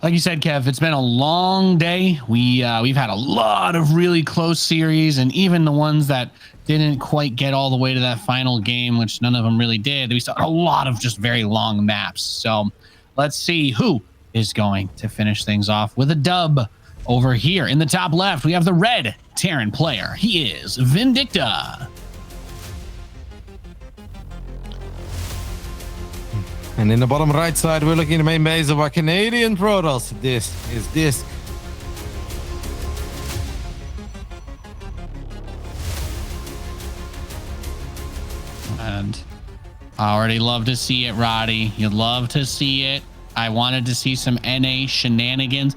Like you said, Kev, it's been a long day. We've had a lot of really close series, and even the ones that didn't quite get all the way to that final game, which none of them really did. We saw a lot of just very long maps. So let's see who is going to finish things off with a dub. Over here in the top left, we have the red Terran player. He is Vindicta. And in the bottom right side, we're looking at the main base of our Canadian Protoss. This is DisK. And I already love to see it, Roddy. You love to see it. I wanted to see some NA shenanigans.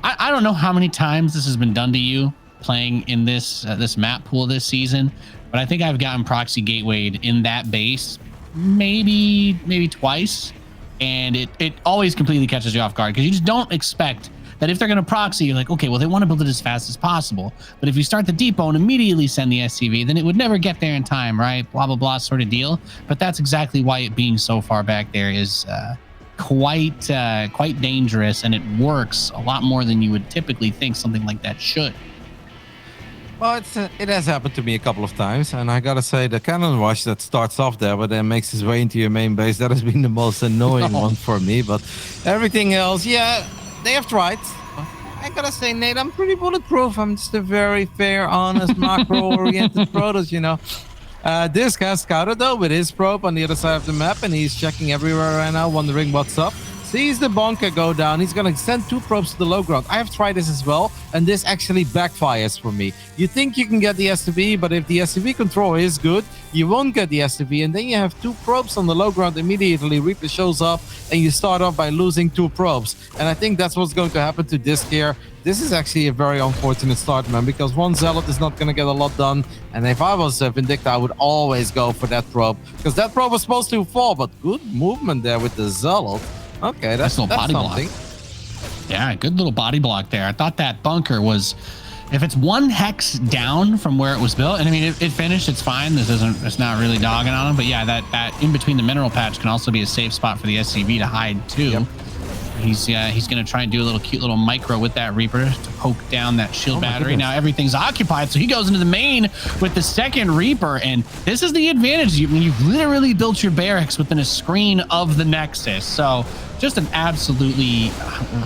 I don't know how many times this has been done to you playing in this this map pool this season, but I think I've gotten proxy gatewayed in that base maybe twice, and it always completely catches you off guard because you just don't expect that if they're going to proxy, you're like, okay, well, they want to build it as fast as possible. But if you start the depot and immediately send the SCV, then it would never get there in time, right? Blah, blah, blah sort of deal. But that's exactly why it being so far back there is quite dangerous, and it works a lot more than you would typically think something like that should. Well, it has happened to me a couple of times, and I gotta say the cannon rush that starts off there but then makes its way into your main base, that has been the most annoying one for me. But everything else, yeah, they have tried. I gotta say, Nate, I'm pretty bulletproof. I'm just a very fair, honest, macro-oriented Protoss, you know. DisK has scouted though with his probe on the other side of the map, and he's checking everywhere right now, wondering what's up. Sees the bunker go down. He's gonna send 2 probes to the low ground. I have tried this as well, and this actually backfires for me. You think you can get the SCV, but if the SCV control is good, you won't get the SCV, and then you have 2 probes on the low ground immediately. Reaper shows up, and you start off by losing 2 probes. And I think that's what's going to happen to DisK here. This is actually a very unfortunate start, man, because one Zealot is not going to get a lot done. And if I was Vindicta, I would always go for that probe, because that probe was supposed to fall, but good movement there with the Zealot. Okay, that's body something. Block. Yeah, good little body block there. I thought that bunker was, if it's 1 hex down from where it was built, and I mean, it finished, it's fine. It's not really dogging on them, but yeah, that in between the mineral patch can also be a safe spot for the SCV to hide too. Yep. He's going to try and do a little cute little micro with that Reaper to poke down that shield battery. Now everything's occupied, so he goes into the main with the second Reaper, and this is the advantage. You've literally built your barracks within a screen of the Nexus. So just an absolutely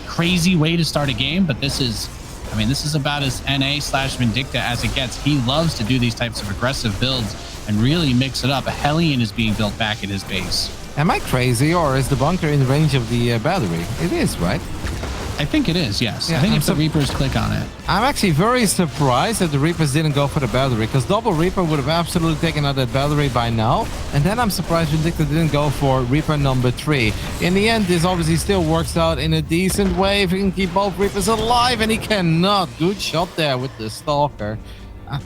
crazy way to start a game, but this is about as NA/Vindicta as it gets. He loves to do these types of aggressive builds and really mix it up. A Hellion is being built back at his base. Am I crazy, or is the bunker in range of the battery? It is, right? I think it is, yes. Yeah, I think if the Reapers click on it. I'm actually very surprised that the Reapers didn't go for the battery, because double Reaper would have absolutely taken out that battery by now. And then I'm surprised Vindicta didn't go for Reaper number 3. In the end, this obviously still works out in a decent way if he can keep both Reapers alive, and he cannot. Good shot there with the Stalker.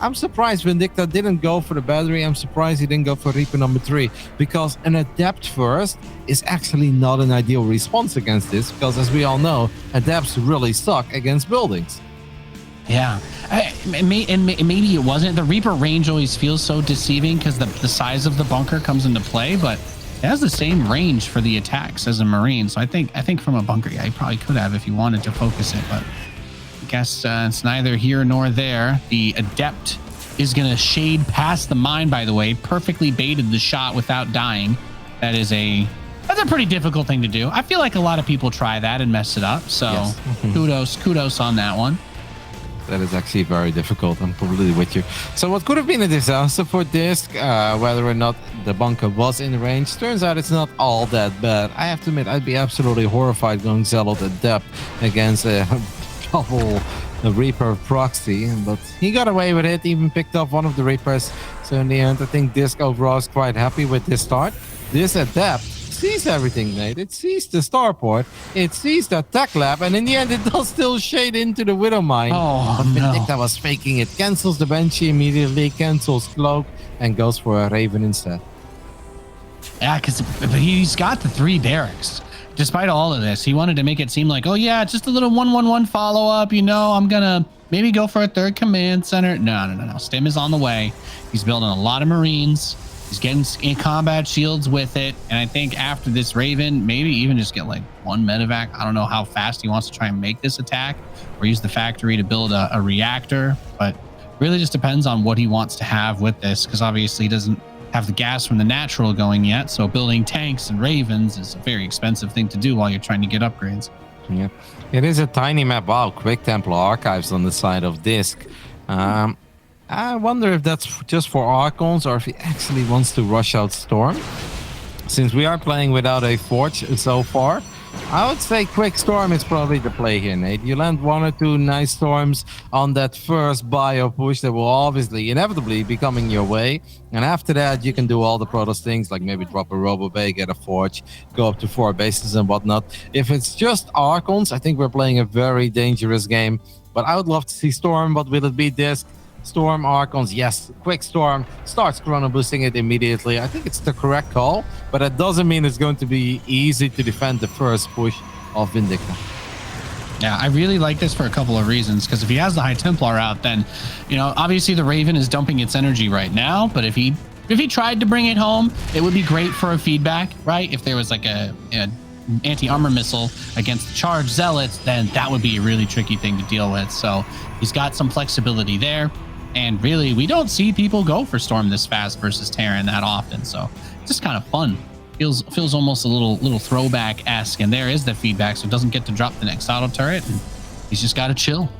I'm surprised Vindicta didn't go for the battery. I'm surprised he didn't go for Reaper number 3, because an Adept first is actually not an ideal response against this, because as we all know, Adepts really suck against buildings. Yeah, and maybe it wasn't. The Reaper range always feels so deceiving because the size of the bunker comes into play, but it has the same range for the attacks as a Marine. So I think from a bunker, yeah, he probably could have if he wanted to focus it, but I guess it's neither here nor there. The Adept is going to shade past the mine, by the way. Perfectly baited the shot without dying. That's a pretty difficult thing to do. I feel like a lot of people try that and mess it up. So yes. kudos on that one. That is actually very difficult. I'm completely with you. So what could have been a disaster for DisK, whether or not the bunker was in range, turns out it's not all that bad. I have to admit, I'd be absolutely horrified going Zealot Adept against a double Reaper proxy, but he got away with it, even picked up one of the Reapers. So in the end, I think DisK overall is quite happy with this start. This Adept sees everything, Nate. It sees the starport, it sees the tech lab, and in the end, it does still shade into the Widow Mine. Oh, but Vindicta was faking it. Cancels the Banshee immediately, cancels Cloak, and goes for a Raven instead. Yeah, but he's got the 3 barracks. Despite all of this, he wanted to make it seem like, oh yeah, just a little 1-1-1 follow-up, you know, I'm gonna maybe go for a 3rd command center. No. Stim is on the way. He's building a lot of Marines. He's getting in combat shields with it. And I think after this Raven, maybe even just get like one medevac. I don't know how fast he wants to try and make this attack or use the factory to build a reactor. But really just depends on what he wants to have with this, because obviously he doesn't have the gas from the natural going yet. So building tanks and Ravens is a very expensive thing to do while you're trying to get upgrades. Yeah, it is a tiny map. Wow, quick Templar Archives on the side of DisK. I wonder if that's just for Archons or if he actually wants to rush out Storm. Since we are playing without a Forge so far, I would say quick Storm is probably the play here, Nate. You land 1 or 2 nice Storms on that first bio push that will obviously inevitably be coming your way. And after that, you can do all the Protoss things, like maybe drop a Robo Bay, get a Forge, go up to 4 bases and whatnot. If it's just Archons, I think we're playing a very dangerous game. But I would love to see Storm, but will it be DisK? Storm, Archons, yes. Quick Storm starts chrono boosting it immediately. I think it's the correct call, but that doesn't mean it's going to be easy to defend the first push of Vindicta. Yeah, I really like this for a couple of reasons, because if he has the High Templar out, then, you know, obviously the Raven is dumping its energy right now, but if he tried to bring it home, it would be great for a feedback, right? If there was like a anti-armor missile against the charged Zealots, then that would be a really tricky thing to deal with. So he's got some flexibility there. And really, we don't see people go for Storm this fast versus Terran that often. So it's just kind of fun. Feels almost a little throwback-esque. And there is the feedback, so it doesn't get to drop the next auto turret. And he's just got to chill.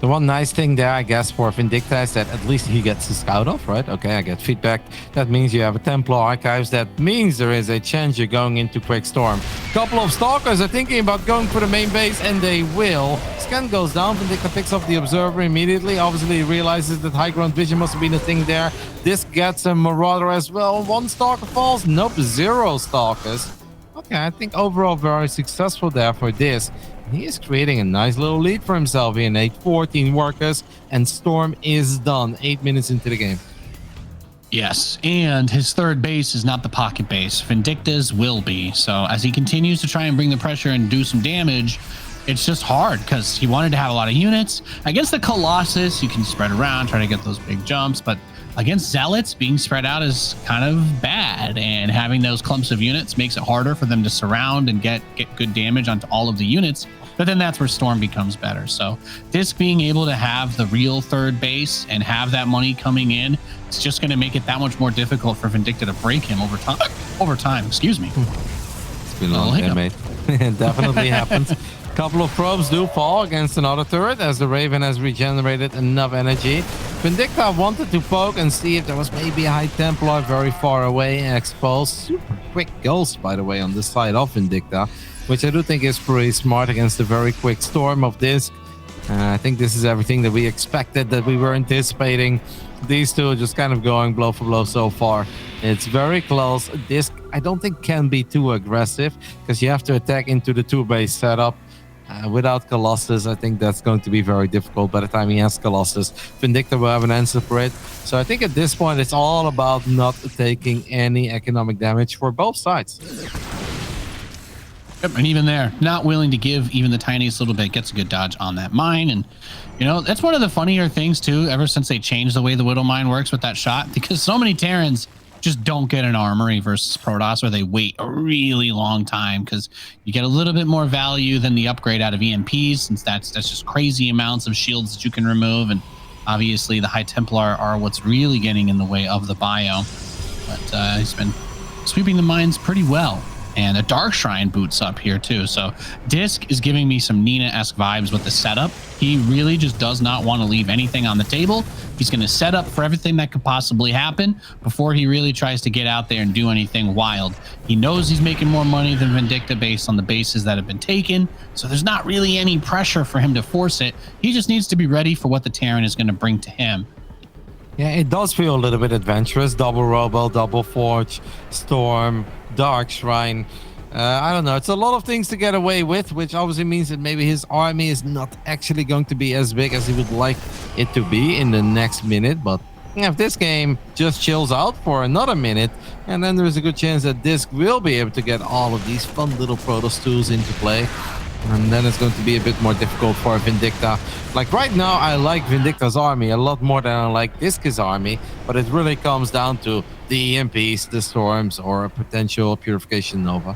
The one nice thing there, I guess, for Vindicta is that at least he gets the scout off, right? Okay, I get feedback. That means you have a Templar Archives. That means there is a chance you're going into Quick Storm. A couple of Stalkers are thinking about going for the main base, and they will. Scan goes down. Vindicta picks up the Observer immediately. Obviously, he realizes that high ground vision must have been a thing there. DisK gets a Marauder as well. 1 Stalker falls. Nope, 0 Stalkers. Okay, I think overall very successful there for DisK. He is creating a nice little lead for himself here in 14 workers, and Storm is done 8 minutes into the game. Yes, and his third base is not the pocket base. Vindicta's will be. So as he continues to try and bring the pressure and do some damage, it's just hard because he wanted to have a lot of units. Against the Colossus, you can spread around, try to get those big jumps, but against Zealots, being spread out is kind of bad, and having those clumps of units makes it harder for them to surround and get good damage onto all of the units. But then that's where Storm becomes better. So DisK being able to have the real third base and have that money coming in, it's just going to make it that much more difficult for Vindicta to break him over time. Excuse me. It's been a long day, mate. It definitely happens. Couple of probes do fall against another turret as the Raven has regenerated enough energy. Vindicta wanted to poke and see if there was maybe a High Templar very far away and exposed. Super quick ghost, by the way, on this side of Vindicta, which I do think is pretty smart against the very quick Storm of DisK. I think this is everything that we expected, that we were anticipating. These two are just kind of going blow for blow so far. It's very close. DisK, I don't think, can be too aggressive because you have to attack into the 2-base setup. Without Colossus, I think that's going to be very difficult. By the time he has Colossus, Vindicta will have an answer for it. So I think at this point, it's all about not taking any economic damage for both sides. Yep, and even there, not willing to give even the tiniest little bit, gets a good dodge on that mine. And, you know, that's one of the funnier things, too, ever since they changed the way the Widow Mine works with that shot, because so many Terrans just don't get an armory versus Protoss, or they wait a really long time because you get a little bit more value than the upgrade out of EMPs, since that's just crazy amounts of shields that you can remove. And obviously the High Templar are what's really getting in the way of the bio. But he's been sweeping the mines pretty well. And a Dark Shrine boots up here too. So DisK is giving me some Nina-esque vibes with the setup. He really just does not want to leave anything on the table. He's going to set up for everything that could possibly happen before he really tries to get out there and do anything wild. He knows he's making more money than Vindicta based on the bases that have been taken. So there's not really any pressure for him to force it. He just needs to be ready for what the Terran is going to bring to him. Yeah, it does feel a little bit adventurous. Double Robo, Double Forge, Storm, Dark Shrine. I don't know. It's a lot of things to get away with, which obviously means that maybe his army is not actually going to be as big as he would like it to be in the next minute. But if this game just chills out for another minute, and then there's a good chance that DisK will be able to get all of these fun little Protoss tools into play. And then it's going to be a bit more difficult for Vindicta. Like right now, I like Vindicta's army a lot more than I like DisK's army, but it really comes down to the EMPs, the storms, or a potential purification nova.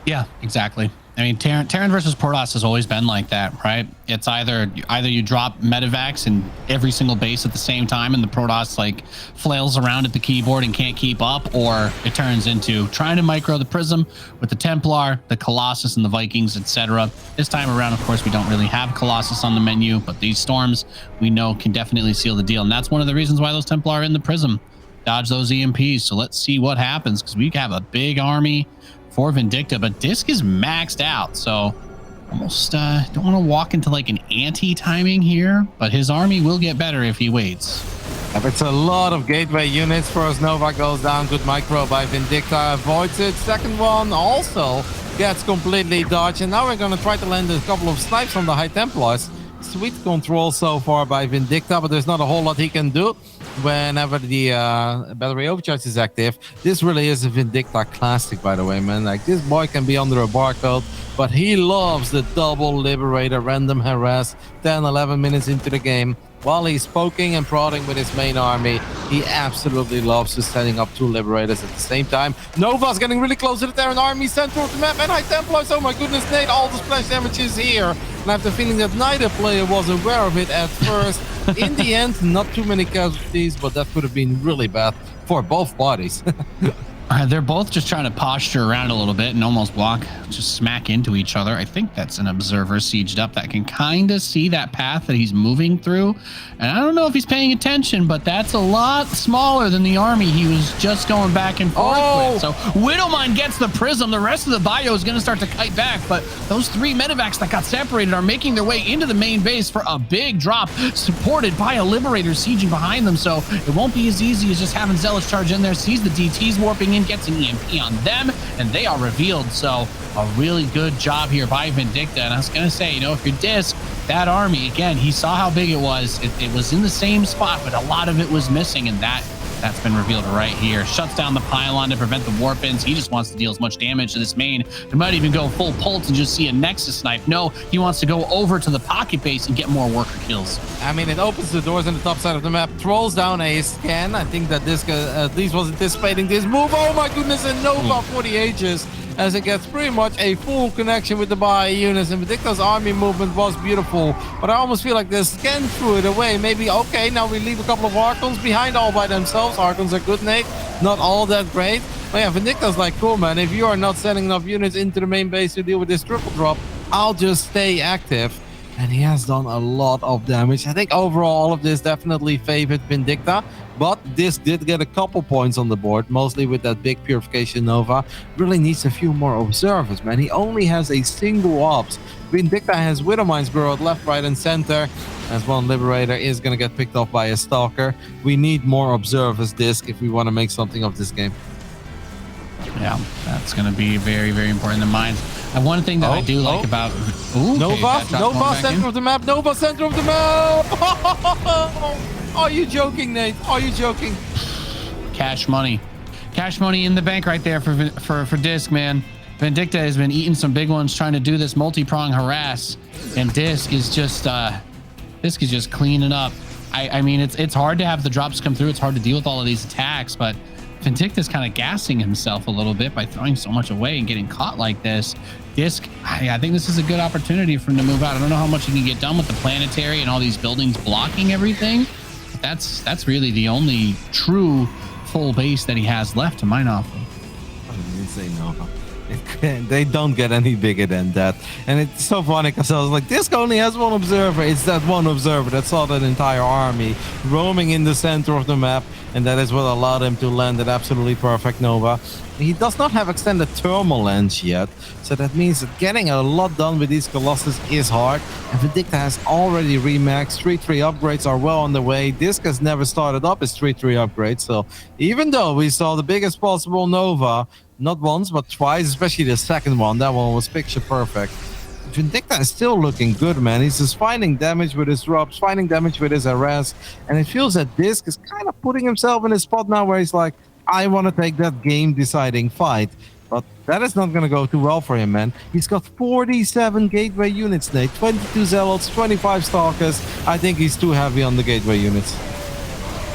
Yeah, exactly. I mean, Terran versus Protoss has always been like that, right? It's either you drop medevacs in every single base at the same time, and the Protoss like flails around at the keyboard and can't keep up, or it turns into trying to micro the Prism with the Templar, the Colossus, and the Vikings, etc. This time around, of course, we don't really have Colossus on the menu, but these storms we know can definitely seal the deal, and that's one of the reasons why those Templar are in the Prism. Dodge those EMPs. So let's see what happens, because we have a big army for Vindicta, but DisK is maxed out, so almost don't want to walk into like an anti-timing here, but his army will get better if he waits. It's a lot of gateway units. First Nova goes down, good micro by Vindicta, avoids it. Second one also gets completely dodged, and now we're going to try to land a couple of snipes from the High Templars. Sweet control so far by Vindicta, but there's not a whole lot he can do whenever the battery overcharge is active. This really is a Vindicta classic, by the way, man. Like, this boy can be under a barcode, but he loves the double Liberator random harass 10, 11 minutes into the game. While he's poking and prodding with his main army, he absolutely loves just setting up two Liberators at the same time. Nova's getting really close to the Terran army, center of the map, and High Templars, oh my goodness, Nate, all the splash damage is here. And I have the feeling that neither player was aware of it at first. In the end, not too many casualties, but that could have been really bad for both parties. They're both just trying to posture around a little bit and almost walk, just smack into each other. I think that's an observer sieged up that can kind of see that path that he's moving through. And I don't know if he's paying attention, but that's a lot smaller than the army he was just going back and forth with. So Widowmine gets the Prism. The rest of the bio is going to start to kite back, but those three medevacs that got separated are making their way into the main base for a big drop, supported by a Liberator sieging behind them. So it won't be as easy as just having Zealous charge in there, sees the DTs warping in, gets an EMP on them, and they are revealed. So a really good job here by Vindicta. And I was going to say, you know, if you're DisK, that army, again, he saw how big it was. It was in the same spot, but a lot of it was missing, and that's been revealed right here. Shuts down the pylon to prevent the warp-ins. He just wants to deal as much damage to this main. He might even go full pulse and just see a Nexus snipe. No, he wants to go over to the pocket base and get more worker kills. I mean, it opens the doors on the top side of the map, throws down a scan. I think that DisK at least was anticipating this move. Oh my goodness, and Nova for the ages, as it gets pretty much a full connection with the bio units. And Vindicta's army movement was beautiful, but I almost feel like the scan threw it away. Maybe, okay, now we leave a couple of Archons behind all by themselves. Archons are good, Nate, not all that great. But yeah, Vindicta's like, cool, man, if you are not sending enough units into the main base to deal with this triple drop, I'll just stay active. And he has done a lot of damage. I think overall all of this definitely favored Vindicta, but DisK did get a couple points on the board, mostly with that big Purification Nova. Really needs a few more observers, man. He only has a single ops. Vindicta has Widowmines burrowed left, right, and center, as one Liberator is going to get picked off by a Stalker. We need more observers, DisK, if we want to make something of this game. Yeah, that's going to be very, very important in mines. And one thing that I do like about... Ooh, Nova center of the map, Nova center of the map! Are you joking, Nate? Are you joking? Cash money. Cash money in the bank right there for DisK, man. Vindicta has been eating some big ones trying to do this multi-prong harass, and DisK is just cleaning up. I mean, it's hard to have the drops come through. It's hard to deal with all of these attacks, but Vindicta's kind of gassing himself a little bit by throwing so much away and getting caught like this. DisK, I think this is a good opportunity for him to move out. I don't know how much he can get done with the planetary and all these buildings blocking everything. But that's really the only true full base that he has left to mine off of. I didn't say Nova. They don't get any bigger than that. And it's so funny because I was like, DisK only has one observer. It's that one observer that saw that entire army roaming in the center of the map, and that is what allowed him to land an absolutely perfect Nova. He does not have extended thermal lens yet, so that means that getting a lot done with these Colossus is hard. And Vindicta has already remaxed. 3-3 upgrades are well on the way. DisK has never started up his 3-3 upgrades, so even though we saw the biggest possible Nova, not once, but twice, especially the second one. That one was picture perfect. Vindicta is still looking good, man. He's just finding damage with his drops, finding damage with his harass, and it feels that DisK is kind of putting himself in a spot now where he's like, I want to take that game-deciding fight. but that is not going to go too well for him, man. He's got 47 gateway units, Nate. 22 zealots, 25 stalkers. I think he's too heavy on the gateway units.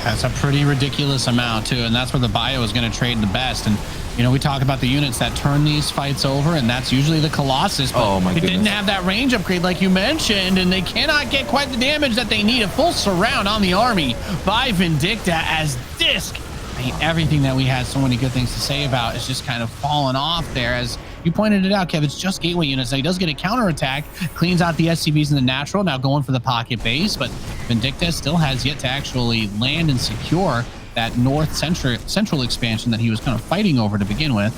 That's a pretty ridiculous amount too, and that's where the bio is going to trade the best. And you know, we talk about the units that turn these fights over, and that's usually the Colossus. But oh my goodness, didn't have that range upgrade like you mentioned, and they cannot get quite the damage that they need. A full surround on the army by Vindicta as DisK. I mean, everything that we had so many good things to say about is just kind of fallen off there. As you pointed it out, Kev, it's just gateway units. Now he does get a counterattack, cleans out the SCVs in the natural, now going for the pocket base, but Vindicta still has yet to actually land and secure that north central expansion that he was kind of fighting over to begin with.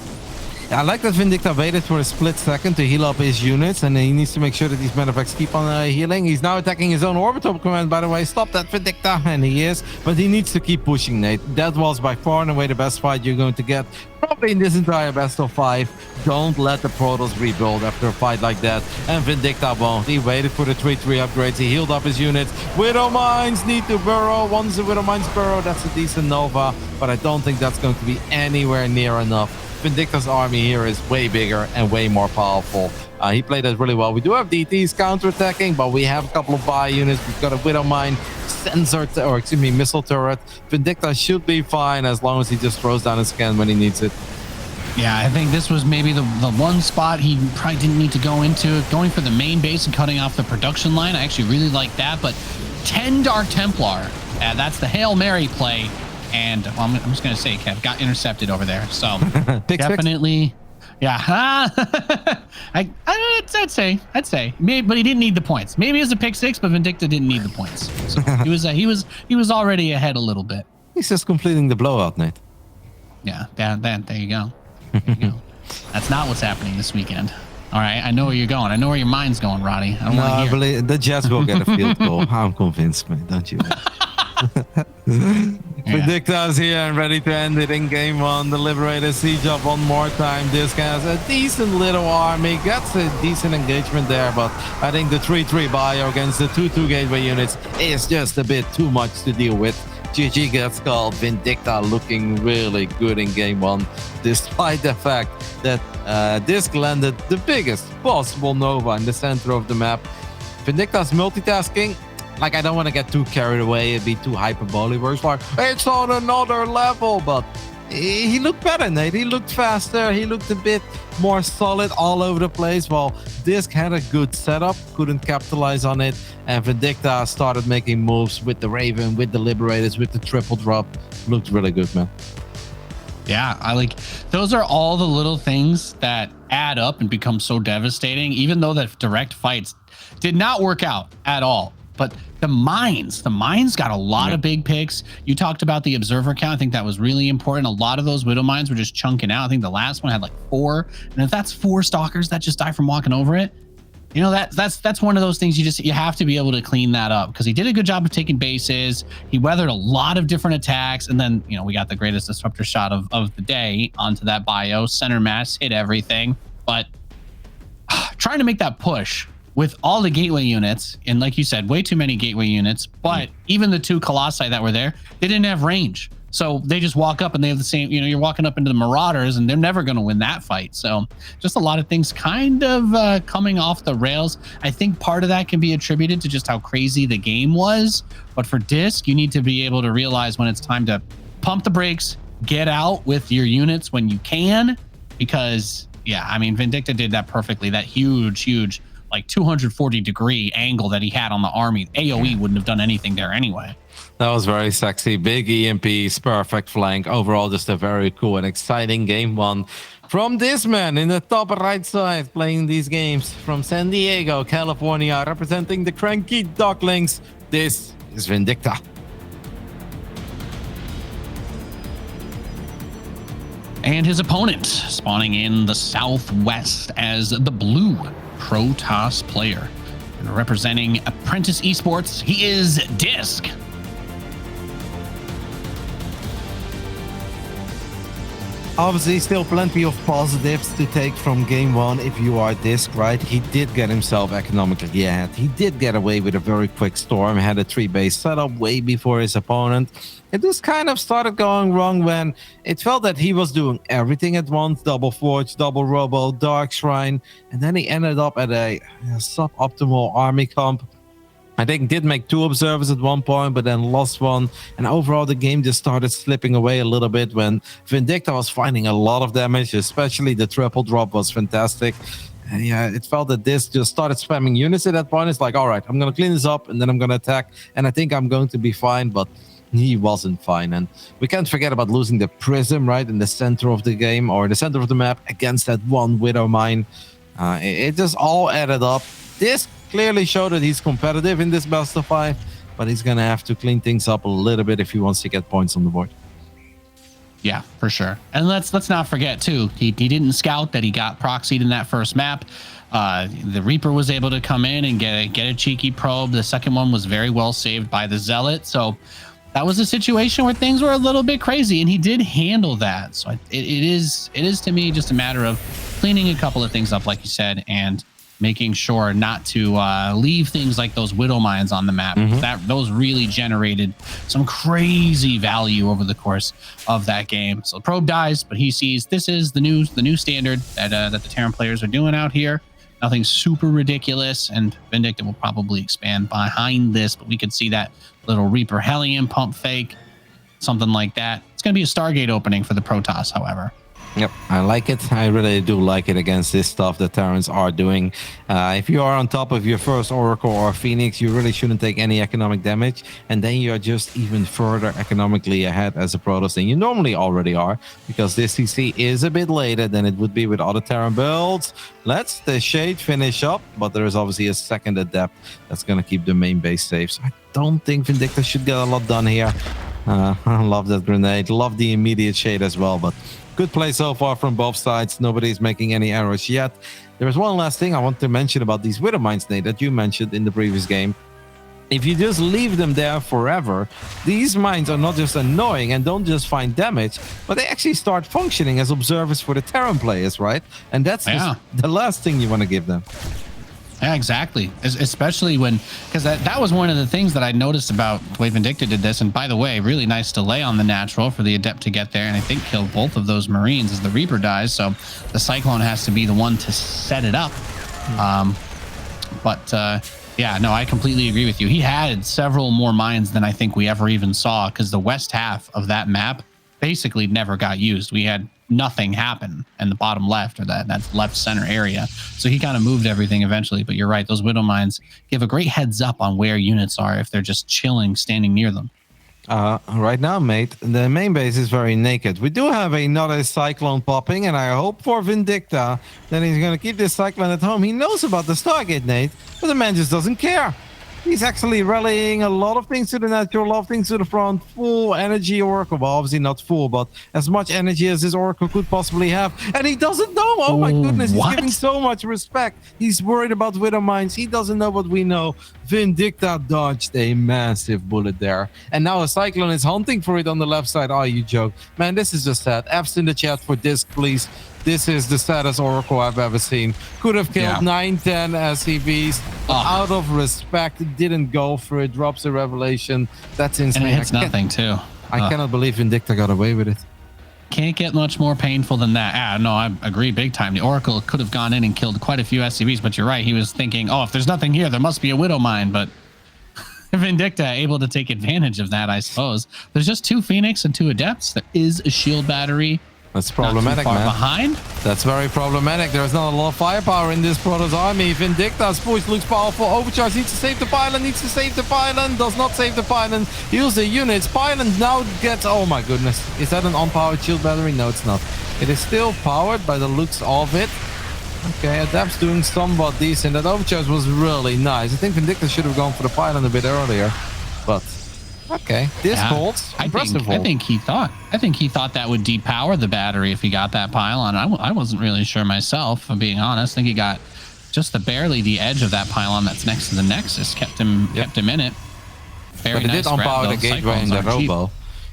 I like that Vindicta waited for a split second to heal up his units, and he needs to make sure that these Medavacs keep on healing. He's now attacking his own orbital command, by the way. Stop that, Vindicta, and he is, but he needs to keep pushing, Nate. That was by far and away the best fight you're going to get, probably in this entire best of 5. Don't let the Protoss rebuild after a fight like that, and Vindicta won't. He waited for the 3-3 upgrades, he healed up his units. Widow Mines need to burrow. Once the Widow Mines burrow, that's a decent Nova, but I don't think that's going to be anywhere near enough. Vindicta's army here is way bigger and way more powerful. He played that really well. We do have DTs counterattacking, but we have a couple of buy units. We've got a Widow Mine missile turret. Vindicta should be fine as long as he just throws down his cannon when he needs it. Yeah, I think this was maybe the one spot he probably didn't need to go into. Going for the main base and cutting off the production line, I actually really like that. But 10 Dark Templar, that's the Hail Mary play. And well, I'm just going to say, Kev, got intercepted over there. So definitely, yeah. I'd say, maybe, but he didn't need the points. Maybe it was a pick 6, but Vindicta didn't need the points. So he was already ahead a little bit. He's just completing the blowout, Nate. Yeah, there you go. There you go. That's not what's happening this weekend. All right, I know where you're going. I know where your mind's going, Roddy. I believe the Jets will get a field goal. I'm convinced, man. Don't you? Vindicta's here and ready to end it in game 1. The Liberator siege up one more time. DisK has a decent little army, gets a decent engagement there, but I think the 3-3 bio against the 2-2 gateway units is just a bit too much to deal with. GG gets called. Vindicta looking really good in game 1, despite the fact that DisK landed the biggest possible Nova in the center of the map. Vindicta's multitasking, like, I don't want to get too carried away. It'd be too hyperbole. Where it's like, it's on another level. But he looked better, Nate. He looked faster. He looked a bit more solid all over the place. While DisK had a good setup, couldn't capitalize on it. And Vindicta started making moves with the Raven, with the Liberators, with the triple drop. Looked really good, man. Yeah, I like, those are all the little things that add up and become so devastating, even though that direct fights did not work out at all. But the mines got a lot of big picks. You talked about the observer count. I think that was really important. A lot of those Widow Mines were just chunking out. I think the last one had like 4. And if that's 4 stalkers that just die from walking over it, you know, that's one of those things you have to be able to clean that up, because he did a good job of taking bases. He weathered a lot of different attacks. And then, you know, we got the greatest disruptor shot of the day onto that bio. Center mass hit everything. But trying to make that push with all the gateway units, and like you said, way too many gateway units, but even the 2 Colossi that were there, they didn't have range. So they just walk up and they have the same, you know, you're walking up into the Marauders and they're never going to win that fight. So just a lot of things kind of coming off the rails. I think part of that can be attributed to just how crazy the game was. But for DisK, you need to be able to realize when it's time to pump the brakes, get out with your units when you can, because yeah, I mean, Vindicta did that perfectly. That huge, like 240-degree angle that he had on the army. AoE wouldn't have done anything there anyway. That was very sexy. Big EMPs, perfect flank. Overall, just a very cool and exciting game 1 from this man in the top right side, playing these games from San Diego, California, representing the cranky ducklings. This is Vindicta. And his opponent spawning in the southwest as the blue Protoss player. And representing Apprentice Esports, he is DisK. Obviously, still plenty of positives to take from game one if you are DisK, right? He did get himself economically ahead. He did get away with a very quick storm, had a 3-base setup way before his opponent. It just kind of started going wrong when it felt that he was doing everything at once, double Forge, double Robo, Dark Shrine, and then he ended up at a suboptimal army comp. I think did make 2 observers at one point, but then lost one. And overall, the game just started slipping away a little bit when Vindicta was finding a lot of damage, especially the triple drop was fantastic. And yeah, it felt that this just started spamming units at that point. It's like, all right, I'm going to clean this up and then I'm going to attack. And I think I'm going to be fine, but he wasn't fine. And we can't forget about losing the Prism, right, in the center of the game or the center of the map against that one Widow Mine. It just all added up. This clearly showed that he's competitive in this best of 5, but he's gonna have to clean things up a little bit if he wants to get points on the board. Yeah, for sure. And let's not forget too, he didn't scout that he got proxied in that first map. The Reaper was able to come in and get a cheeky probe. The second one was very well saved by the Zealot. So that was a situation where things were a little bit crazy, and he did handle that. So it is to me just a matter of cleaning a couple of things up, like you said, and making sure not to leave things like those Widow Mines on the map. Those really generated some crazy value over the course of that game. So the probe dies, but he sees this is the new standard that the Terran players are doing out here. Nothing super ridiculous, and Vindicta will probably expand behind this, but we could see that little Reaper Hellion pump fake, something like that. It's going to be a Stargate opening for the Protoss, however. Yep, I like it. I really do like it against this stuff that Terrans are doing. If you are on top of your first Oracle or Phoenix, you really shouldn't take any economic damage. And then you're just even further economically ahead as a Protoss than you normally already are, because this CC is a bit later than it would be with other Terran builds. Let's the Shade finish up, but there is obviously a second Adept that's going to keep the main base safe. So I don't think Vindicta should get a lot done here. I love that grenade. Love the immediate Shade as well, but good play so far from both sides. Nobody's making any errors yet. There is one last thing I want to mention about these Widow Mines, Nate, that you mentioned in the previous game. If you just leave them there forever, these mines are not just annoying and don't just find damage, but they actually start functioning as observers for the Terran players, right? And that's the last thing you want to give them. Yeah, exactly. Especially when, because that was one of the things that I noticed about the way Vindicta did this. And by the way, really nice delay on the natural for the Adept to get there, and I think kill both of those Marines as the Reaper dies. So the Cyclone has to be the one to set it up. Yeah, no, I completely agree with you. He had several more mines than I think we ever even saw, because the west half of that map basically never got used. We had nothing happen in the bottom left, or that's left center area. So he kind of moved everything eventually. But you're right, those Widow Mines give a great heads up on where units are if they're just chilling, standing near them. Right now, mate, the main base is very naked. We do have another Cyclone popping, and I hope for Vindicta that he's going to keep this Cyclone at home. He knows about the Stargate, Nate, but the man just doesn't care. He's actually rallying a lot of things to the natural, a lot of things to the front. Full energy Oracle. Well, obviously not full, but as much energy as his Oracle could possibly have. And he doesn't know. Oh my goodness. He's giving so much respect. He's worried about Widow Mines. He doesn't know what we know. Vindicta dodged a massive bullet there. And now a Cyclone is hunting for it on the left side. Oh, you joke. Man, this is just sad. F's in the chat for DisK, please. This is the saddest Oracle I've ever seen. Could have killed 9-10 SCVs. Out of respect, didn't go for it. Drops a revelation. That's insane. And it hits nothing, too. I cannot believe Vindicta got away with it. Can't get much more painful than that. No, I agree big time. The Oracle could have gone in and killed quite a few SCVs, but you're right. He was thinking, oh, if there's nothing here, there must be a Widow Mine. But Vindicta able to take advantage of that, I suppose. There's just 2 Phoenix and 2 Adepts. There is a shield battery. That's problematic, man. Behind? That's very problematic. There's not a lot of firepower in this Protoss army. Vindicta's push looks powerful. Overcharge needs to save the pylon, does not save the pylon. Use the units. Pylon now gets... Oh my goodness. Is that an unpowered shield battery? No, it's not. It is still powered by the looks of it. Okay, Adept's doing somewhat decent. That overcharge was really nice. I think Vindicta should have gone for the pylon a bit earlier. But... okay, this holds. I think he thought that would depower the battery if he got that pylon. I wasn't really sure myself, if I'm being honest. I think he got just barely the edge of that pylon that's next to the Nexus, kept him in it. Very but it nice did unpower the gateway in the Robo.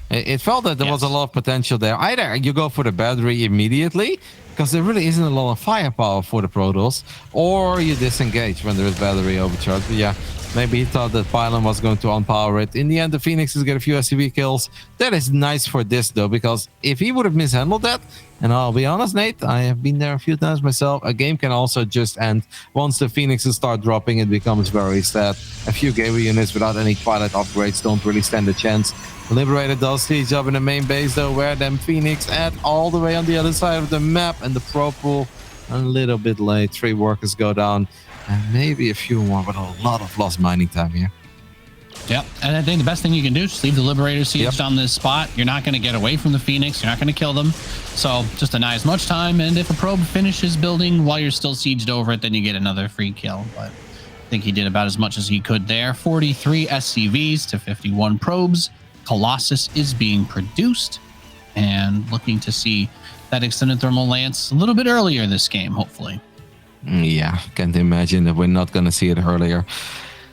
It felt that there was a lot of potential there. Either you go for the battery immediately, because there really isn't a lot of firepower for the Protoss, or you disengage when there is battery overcharge. But yeah, maybe he thought that Pylon was going to unpower it. In the end, the Phoenixes get a few SCV kills. That is nice for DisK though, because if he would have mishandled that, and I'll be honest, Nate, I have been there a few times myself, a game can also just end. Once the Phoenixes start dropping, it becomes very sad. A few gateway units without any Twilight upgrades don't really stand a chance. Liberator does siege up in the main base though, where them Phoenix at all the way on the other side of the map, and the Pro Pool a little bit late. 3 workers go down, and maybe a few more, but a lot of lost mining time here. Yep, and I think the best thing you can do is just leave the Liberator sieged on this spot. You're not going to get away from the Phoenix. You're not going to kill them. So just deny as much time, and if a probe finishes building while you're still sieged over it, then you get another free kill. But I think he did about as much as he could there. 43 SCVs to 51 probes. Colossus is being produced, and looking to see that extended thermal lance a little bit earlier this game, hopefully. Yeah, can't imagine that we're not going to see it earlier.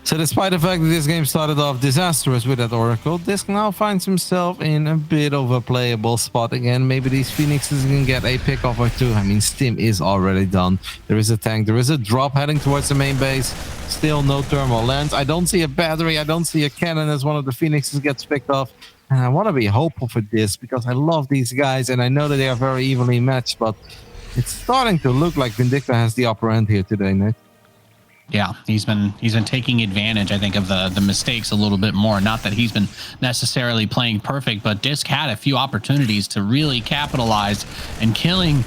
So despite the fact that this game started off disastrous with that Oracle, DisK now finds himself in a bit of a playable spot again. Maybe these Phoenixes can get a pickoff or two. I mean, Stim is already done. There is a tank. There is a drop heading towards the main base. Still no thermal lens. I don't see a battery. I don't see a cannon as one of the Phoenixes gets picked off. And I want to be hopeful for this because I love these guys and I know that they are very evenly matched, but it's starting to look like Vindicta has the upper end here today, Nate. Yeah, he's been taking advantage, I think, of the mistakes a little bit more. Not that he's been necessarily playing perfect, but DisK had a few opportunities to really capitalize, and killing,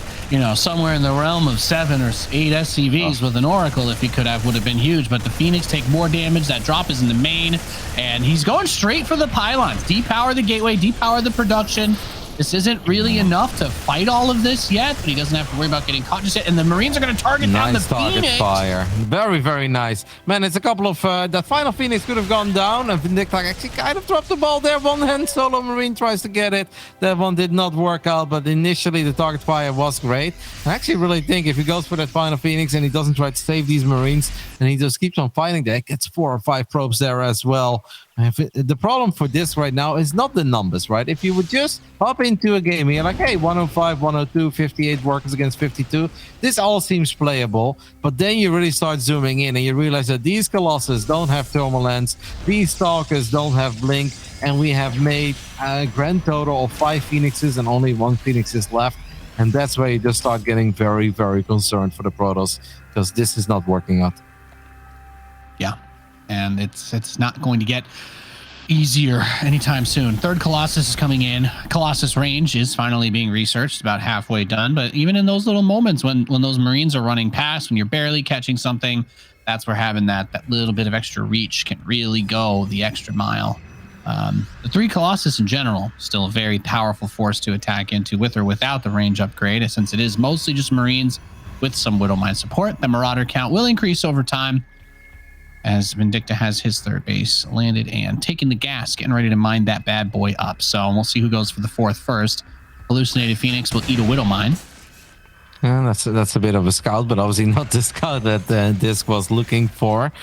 somewhere in the realm of 7 or 8 SCVs with an Oracle, if he could have, would have been huge. But the Phoenix take more damage. That drop is in the main, and he's going straight for the pylons. Depower the gateway, depower the production. This isn't really enough to fight all of this yet, but he doesn't have to worry about getting caught just yet. And the Marines are going to target down the Phoenix. Fire. Very, very nice. Man, it's a couple of... that final Phoenix could have gone down, and Vindicta actually kind of dropped the ball there. One hand solo Marine tries to get it. That one did not work out, but initially the target fire was great. I actually really think if he goes for that final Phoenix and he doesn't try to save these Marines, and he just keeps on fighting there, gets 4 or 5 probes there as well. The problem for this right now is not the numbers, right? If you would just hop into a game here, like, hey, 105, 102, 58 workers against 52, this all seems playable. But then you really start zooming in and you realize that these Colossus don't have thermal lens, these Stalkers don't have blink, and we have made a grand total of 5 Phoenixes and only 1 Phoenix is left. And that's where you just start getting very, very concerned for the Protoss, because this is not working out. Yeah. And it's not going to get easier anytime soon. 3rd Colossus is coming in. Colossus range is finally being researched, about halfway done. But even in those little moments when those Marines are running past, when you're barely catching something, that's where having that little bit of extra reach can really go the extra mile. The 3 Colossus in general, still a very powerful force to attack into with or without the range upgrade, since it is mostly just Marines with some Widowmine support. The Marauder count will increase over time, as Vindicta has his 3rd base landed and taking the gas, getting ready to mine that bad boy up. So we'll see who goes for the 4th first. Hallucinated Phoenix will eat a Widowmine. Yeah, that's a bit of a scout, but obviously not the scout that DisK was looking for.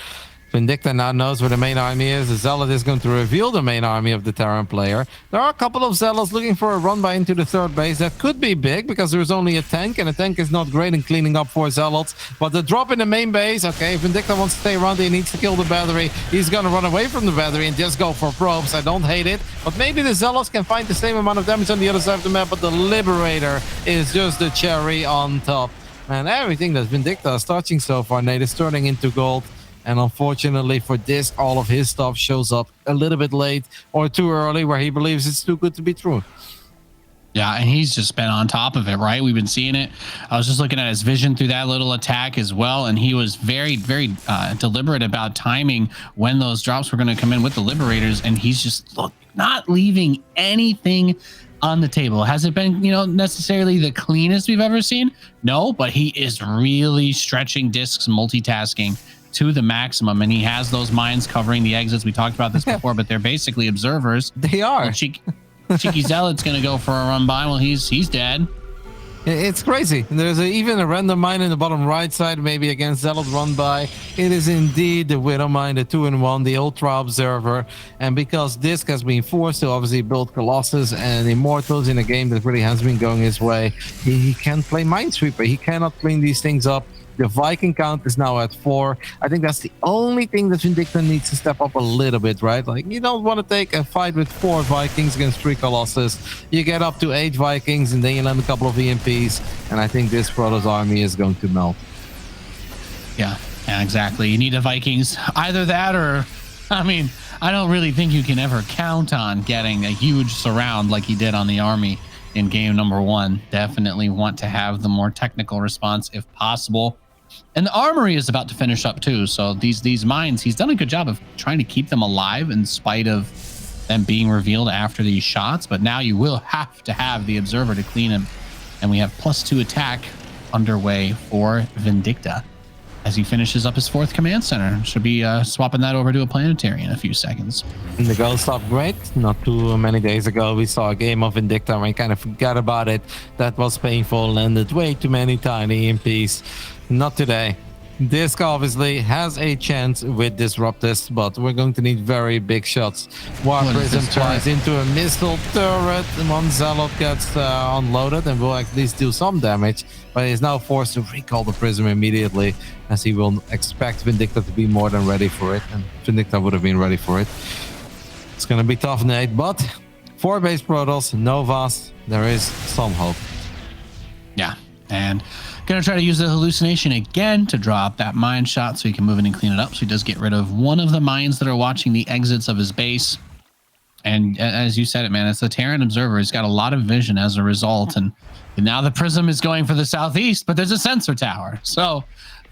Vindicta now knows where the main army is. The Zealot is going to reveal the main army of the Terran player. There are a couple of Zealots looking for a run by into the 3rd base. That could be big because there's only a tank, and a tank is not great in cleaning up for Zealots. But the drop in the main base, okay, if Vindicta wants to stay around, he needs to kill the battery. He's going to run away from the battery and just go for probes. I don't hate it, but maybe the Zealots can find the same amount of damage on the other side of the map, but the Liberator is just the cherry on top. Man, everything that Vindicta is touching so far, Nate, is turning into gold. And unfortunately for DisK, all of his stuff shows up a little bit late or too early, where he believes it's too good to be true. Yeah, and he's just been on top of it, right? We've been seeing it. I was just looking at his vision through that little attack as well, and he was very, very deliberate about timing when those drops were going to come in with the Liberators, and he's just not leaving anything on the table. Has it been, necessarily the cleanest we've ever seen? No, but he is really stretching DisK's multitasking to the maximum, and he has those mines covering the exits. We talked about this before, but they're basically observers. They are. Cheeky Zealot's gonna go for a run by. Well, he's dead. It's crazy. There's even a random mine in the bottom right side, maybe against Zealot run by. It is indeed the Widow mine, the 2-in-1, the Ultra Observer. And because DisK has been forced to obviously build Colossus and Immortals in a game that really has been going his way, he can't play Minesweeper. He cannot clean these things up. The Viking count is now at 4. I think that's the only thing that Vindicta needs to step up a little bit, right? Like, you don't want to take a fight with 4 Vikings against 3 Colossus. You get up to 8 Vikings, and then you land a couple of EMPs. And I think this Protoss army is going to melt. Yeah, exactly. You need the Vikings. Either that or, I mean, I don't really think you can ever count on getting a huge surround like he did on the army in game number 1. Definitely want to have the more technical response if possible. And the armory is about to finish up too. So these mines, he's done a good job of trying to keep them alive in spite of them being revealed after these shots. But now you will have to have the observer to clean him. And we have +2 attack underway for Vindicta as he finishes up his 4th command center. Should be swapping that over to a planetary in a few seconds. And the ghost upgrade, not too many days ago, we saw a game of Vindicta and we kind of forgot about it. That was painful, landed way too many tiny EMPs. Not today. DisK obviously has a chance with Disruptus, but we're going to need very big shots. War Prism flies into a missile turret. One Zealot gets unloaded and will at least do some damage, but he's now forced to recall the Prism immediately, as he will expect Vindicta to be more than ready for it, and Vindicta would have been ready for it. It's going to be tough, Nate, but 4 base Protoss, Novas, there is some hope. Yeah, and gonna try to use the hallucination again to draw up that mine shot so he can move in and clean it up. So he does get rid of one of the mines that are watching the exits of his base. And as you said it, man, it's the Terran observer. He's got a lot of vision as a result. And now the prism is going for the southeast, but there's a sensor tower. So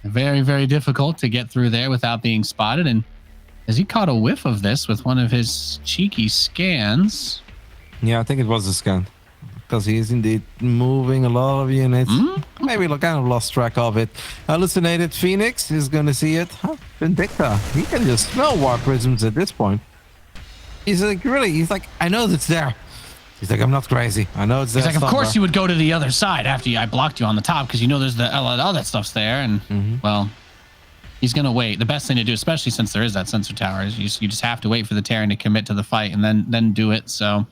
very, very difficult to get through there without being spotted. And as he caught a whiff of this with one of his cheeky scans. Yeah, I think it was a scan. Because he is indeed moving a lot of units. Maybe kind of lost track of it. Hallucinated Phoenix is going to see it. Huh? Vindicta. He can just smell War Prisms at this point. He's like, really? He's like, I know it's there. He's like, I'm not crazy. I know it's there. He's like, of course you would go to the other side after I blocked you on the top because you know there's all that stuff's there. And, well, he's going to wait. The best thing to do, especially since there is that sensor tower, is you just have to wait for the Terran to commit to the fight and then do it. So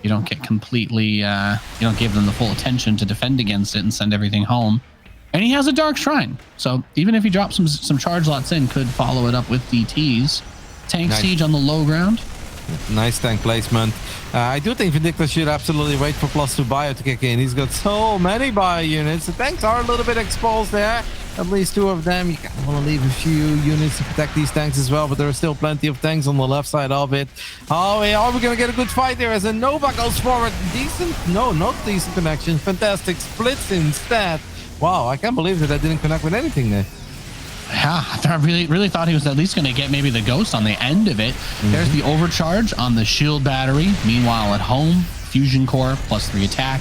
you don't get completely, you don't give them the full attention to defend against it and send everything home. And he has a Dark Shrine. So even if he drops some charge lots in, could follow it up with DTs. Tank siege on the low ground. Nice tank placement. I do think Vindicta should absolutely wait for +2 bio to kick in. He's got so many bio units. The tanks are a little bit exposed there. At least 2 of them. You kind of want to leave a few units to protect these tanks as well, but there are still plenty of tanks on the left side of it. Oh, yeah, are we going to get a good fight there as a Nova goes forward? Decent? No, not decent connection. Fantastic splits instead. Wow, I can't believe that I didn't connect with anything there. Yeah, I really thought he was at least going to get maybe the ghost on the end of it. There's the overcharge on the shield battery. Meanwhile, at home, fusion core +3 attack,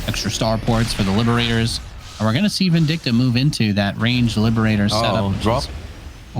extra starports for the liberators. And we're going to see Vindicta move into that ranged liberator setup. Drop.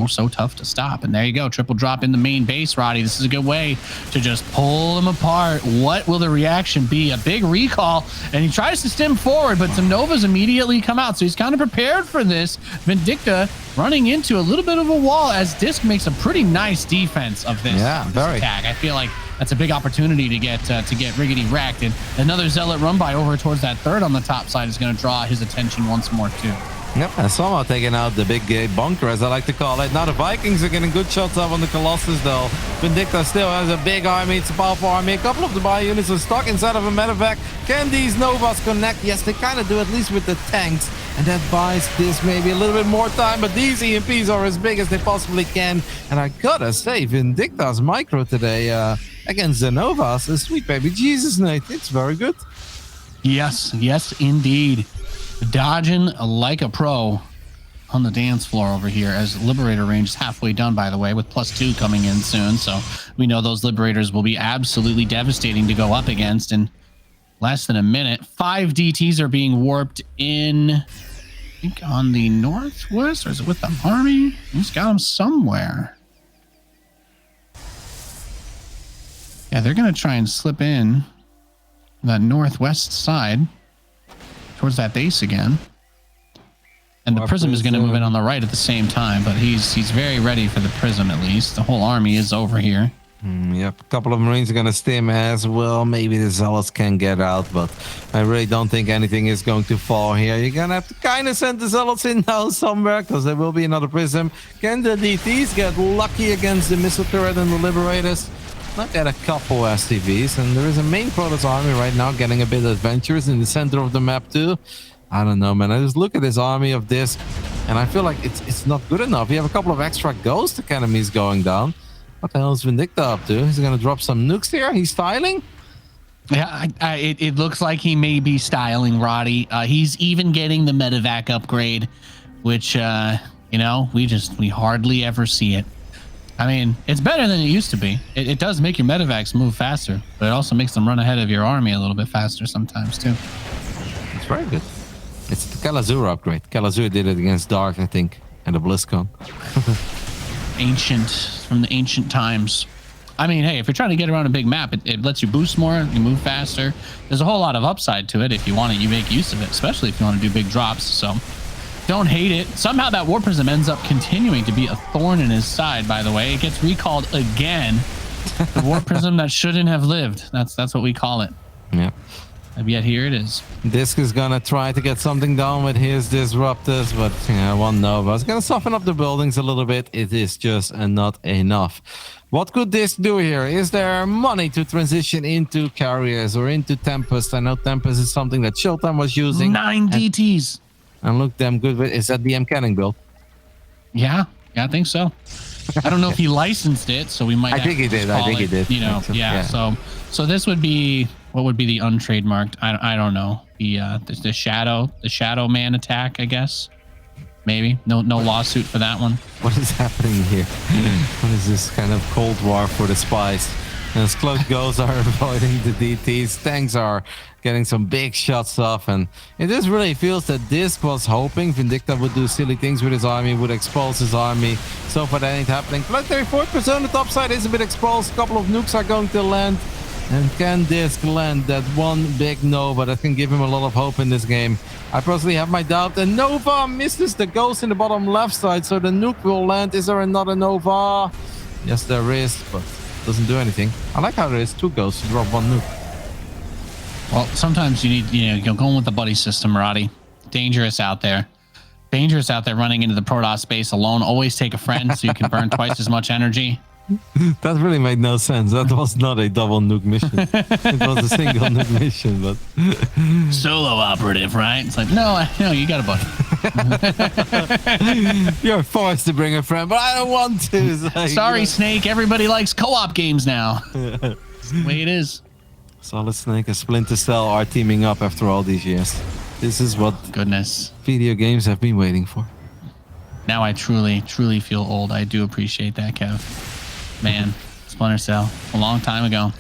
So tough to stop. And there you go, triple drop in the main base, Roddy. This is a good way to just pull them apart. What will the reaction be? A big recall, and he tries to stem forward, but some Novas immediately come out. So he's kind of prepared for this. Vindicta running into a little bit of a wall as DisK makes a pretty nice defense of this, this attack. I feel like that's a big opportunity to get riggedy wrecked. And another Zealot run by over towards that 3rd on the top side is going to draw his attention once more too. Yep, and somehow taking out the big bunker, as I like to call it. Now the Vikings are getting good shots up on the Colossus, though. Vindicta still has a big army. It's a powerful army. A couple of the bio units are stuck inside of a medevac. Can these Novas connect? Yes, they kind of do, at least with the tanks. And that buys this maybe a little bit more time, but these EMPs are as big as they possibly can. And I gotta say, Vindicta's micro today against the Novas is sweet, baby Jesus, Nate. It's very good. Yes, indeed. Dodging like a pro on the dance floor over here as Liberator range is halfway done, by the way, with +2 coming in soon. So we know those Liberators will be absolutely devastating to go up against in less than a minute. 5 DTs are being warped in, I think, on the northwest, or is it with the army? He's got them somewhere. Yeah, they're going to try and slip in that northwest side towards that base again. And the War prism is going to move in Prism. on the right at the same time, but he's very ready for the prism at least. The whole army is over here. Yep, a couple of Marines are going to stim as well. Maybe the Zealots can get out, but I really don't think anything is going to fall here. You're going to have to kind of send the Zealots in now somewhere, because there will be another prism. Can the DTs get lucky against the missile turret and the Liberators? Not at a couple STVs, and there is a main Protoss army right now getting a bit adventurous in the center of the map too. I don't know, man. I just look at this army of DisK, and I feel like it's not good enough. You have a couple of extra Ghost Academies going down. What the hell is Vindicta up to? He's going to drop some nukes here? He's styling? Yeah, it looks like he may be styling, Roddy. He's even getting the medevac upgrade, which, you know, we hardly ever see it. I mean, it's better than it used to be. It does make your medevacs move faster, but it also makes them run ahead of your army a little bit faster sometimes, too. It's very good. It's the Kalazur upgrade. Kalazur did it against Dark, I think, and the BlizzCon. Ancient, from the ancient times. I mean, hey, if you're trying to get around a big map, it lets you boost more, you move faster. There's a whole lot of upside to it if you want it, you make use of it, especially if you want to do big drops. So don't hate it. Somehow that War Prism ends up continuing to be a thorn in his side, by the way. It gets recalled again. The War Prism that shouldn't have lived. That's what we call it. Yeah. And yet here it is. DisK is gonna try to get something done with his disruptors, but yeah, one Nova is gonna soften up the buildings a little bit. It is just not enough. What could DisK do here? Is there money to transition into carriers or into Tempest? I know Tempest is something that Showtime was using. 9 DTs. And look damn good with. Is that the M Canning build? Yeah, I think so. I don't know if he licensed it, so we might. I think he did. I think he did. You know, yeah. So this would be, what would be the untrademarked? I don't know. The shadow man attack, I guess. Maybe no lawsuit for that one. What is happening here? What is this kind of Cold War for the spies? As close goes are avoiding the DTs. Tanks are getting some big shots off, and it just really feels that DisK was hoping Vindicta would do silly things with his army, would expose his army. So far that ain't happening. Planetary Fortress on the top side is a bit exposed. A couple of nukes are going to land. And can DisK land that one big Nova that can give him a lot of hope in this game? I personally have my doubt. And Nova misses the ghost in the bottom left side, so the nuke will land. Is there another Nova? Yes, there is, but doesn't do anything. I like how there is 2 ghosts to drop 1 nuke. Well, sometimes you need, you're going with the buddy system, Roddy. Dangerous out there. Dangerous out there running into the Protoss space alone. Always take a friend so you can burn twice as much energy. That really made no sense. That was not a double nuke mission. It was a single nuke mission, but solo operative, right? It's like, no, you got a buddy. You're forced to bring a friend, but I don't want to. Like, sorry, Snake. Everybody likes co-op games now. It's the way it is. Solid Snake and Splinter Cell are teaming up after all these years. This is what goodness video games have been waiting for. Now I truly feel old. I do appreciate that, Kev. Man, Splinter Cell, a long time ago.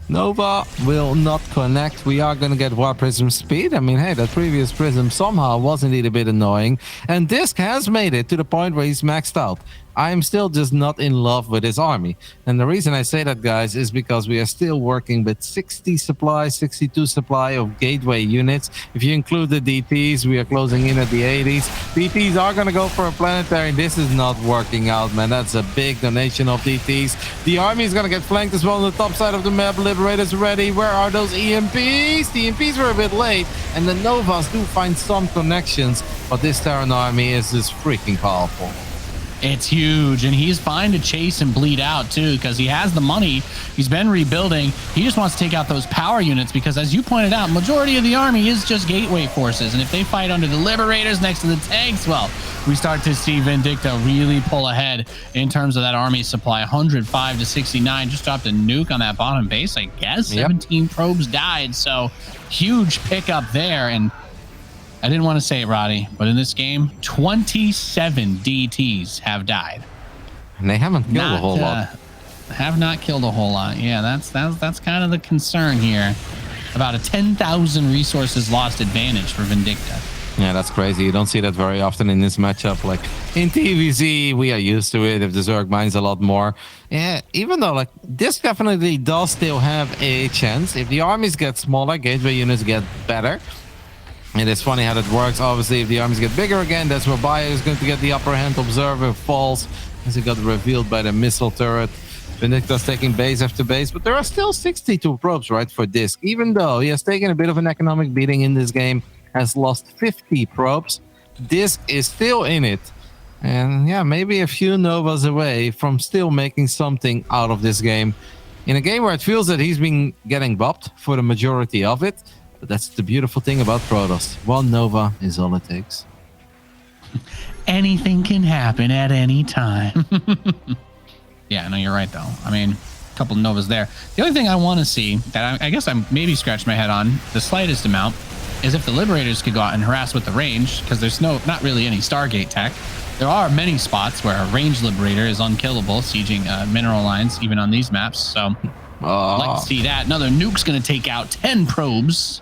Nova will not connect. We are going to get War Prism speed. I mean, hey, that previous Prism somehow was indeed a bit annoying. And DisK has made it to the point where he's maxed out. I'm still just not in love with his army. And the reason I say that, guys, is because we are still working with 62 supply of gateway units. If you include the DTs, we are closing in at the 80s. DTs are going to go for a planetary. This is not working out, man. That's a big donation of DTs. The army is going to get flanked as well on the top side of the map. Liberators ready. Where are those EMPs? The EMPs were a bit late, and the Novas do find some connections, but this Terran army is just freaking powerful. It's huge, and he's fine to chase and bleed out too, because he has the money. He's been rebuilding. He just wants to take out those power units because, as you pointed out, majority of the army is just gateway forces, and if they fight under the Liberators next to the tanks, well, we start to see Vindicta really pull ahead in terms of that army supply. 105 to 69, just dropped a nuke on that bottom base, I guess. Yep. 17 probes died, so huge pickup there. And I didn't want to say it, Roddy, but in this game, 27 DTs have died. And they haven't killed a whole lot. Have not killed a whole lot. Yeah, that's kind of the concern here. About a 10,000 resources lost advantage for Vindicta. Yeah, that's crazy. You don't see that very often in this matchup. Like in TVZ, we are used to it. If the Zerg mines a lot more. Yeah, even though like this definitely does still have a chance. If the armies get smaller, gateway units get better. It is funny how that works. Obviously, if the armies get bigger again, that's where Bayo is going to get the upper hand. Observer falls as he got revealed by the missile turret. Vindicta's taking base after base, but there are still 62 probes, right, for DisK. Even though he has taken a bit of an economic beating in this game, has lost 50 probes, DisK is still in it. And yeah, maybe a few Novas away from still making something out of this game. In a game where it feels that he's been getting bopped for the majority of it. But that's the beautiful thing about Protoss. One Nova is all it takes. Anything can happen at any time. Yeah, no, you're right, though. I mean, a couple Novas there. The only thing I want to see that I guess I'm maybe scratching my head on the slightest amount is if the Liberators could go out and harass with the range, because there's not really any Stargate tech. There are many spots where a ranged Liberator is unkillable, sieging mineral lines, even on these maps. So I'd like to see that. Another nuke's going to take out 10 probes.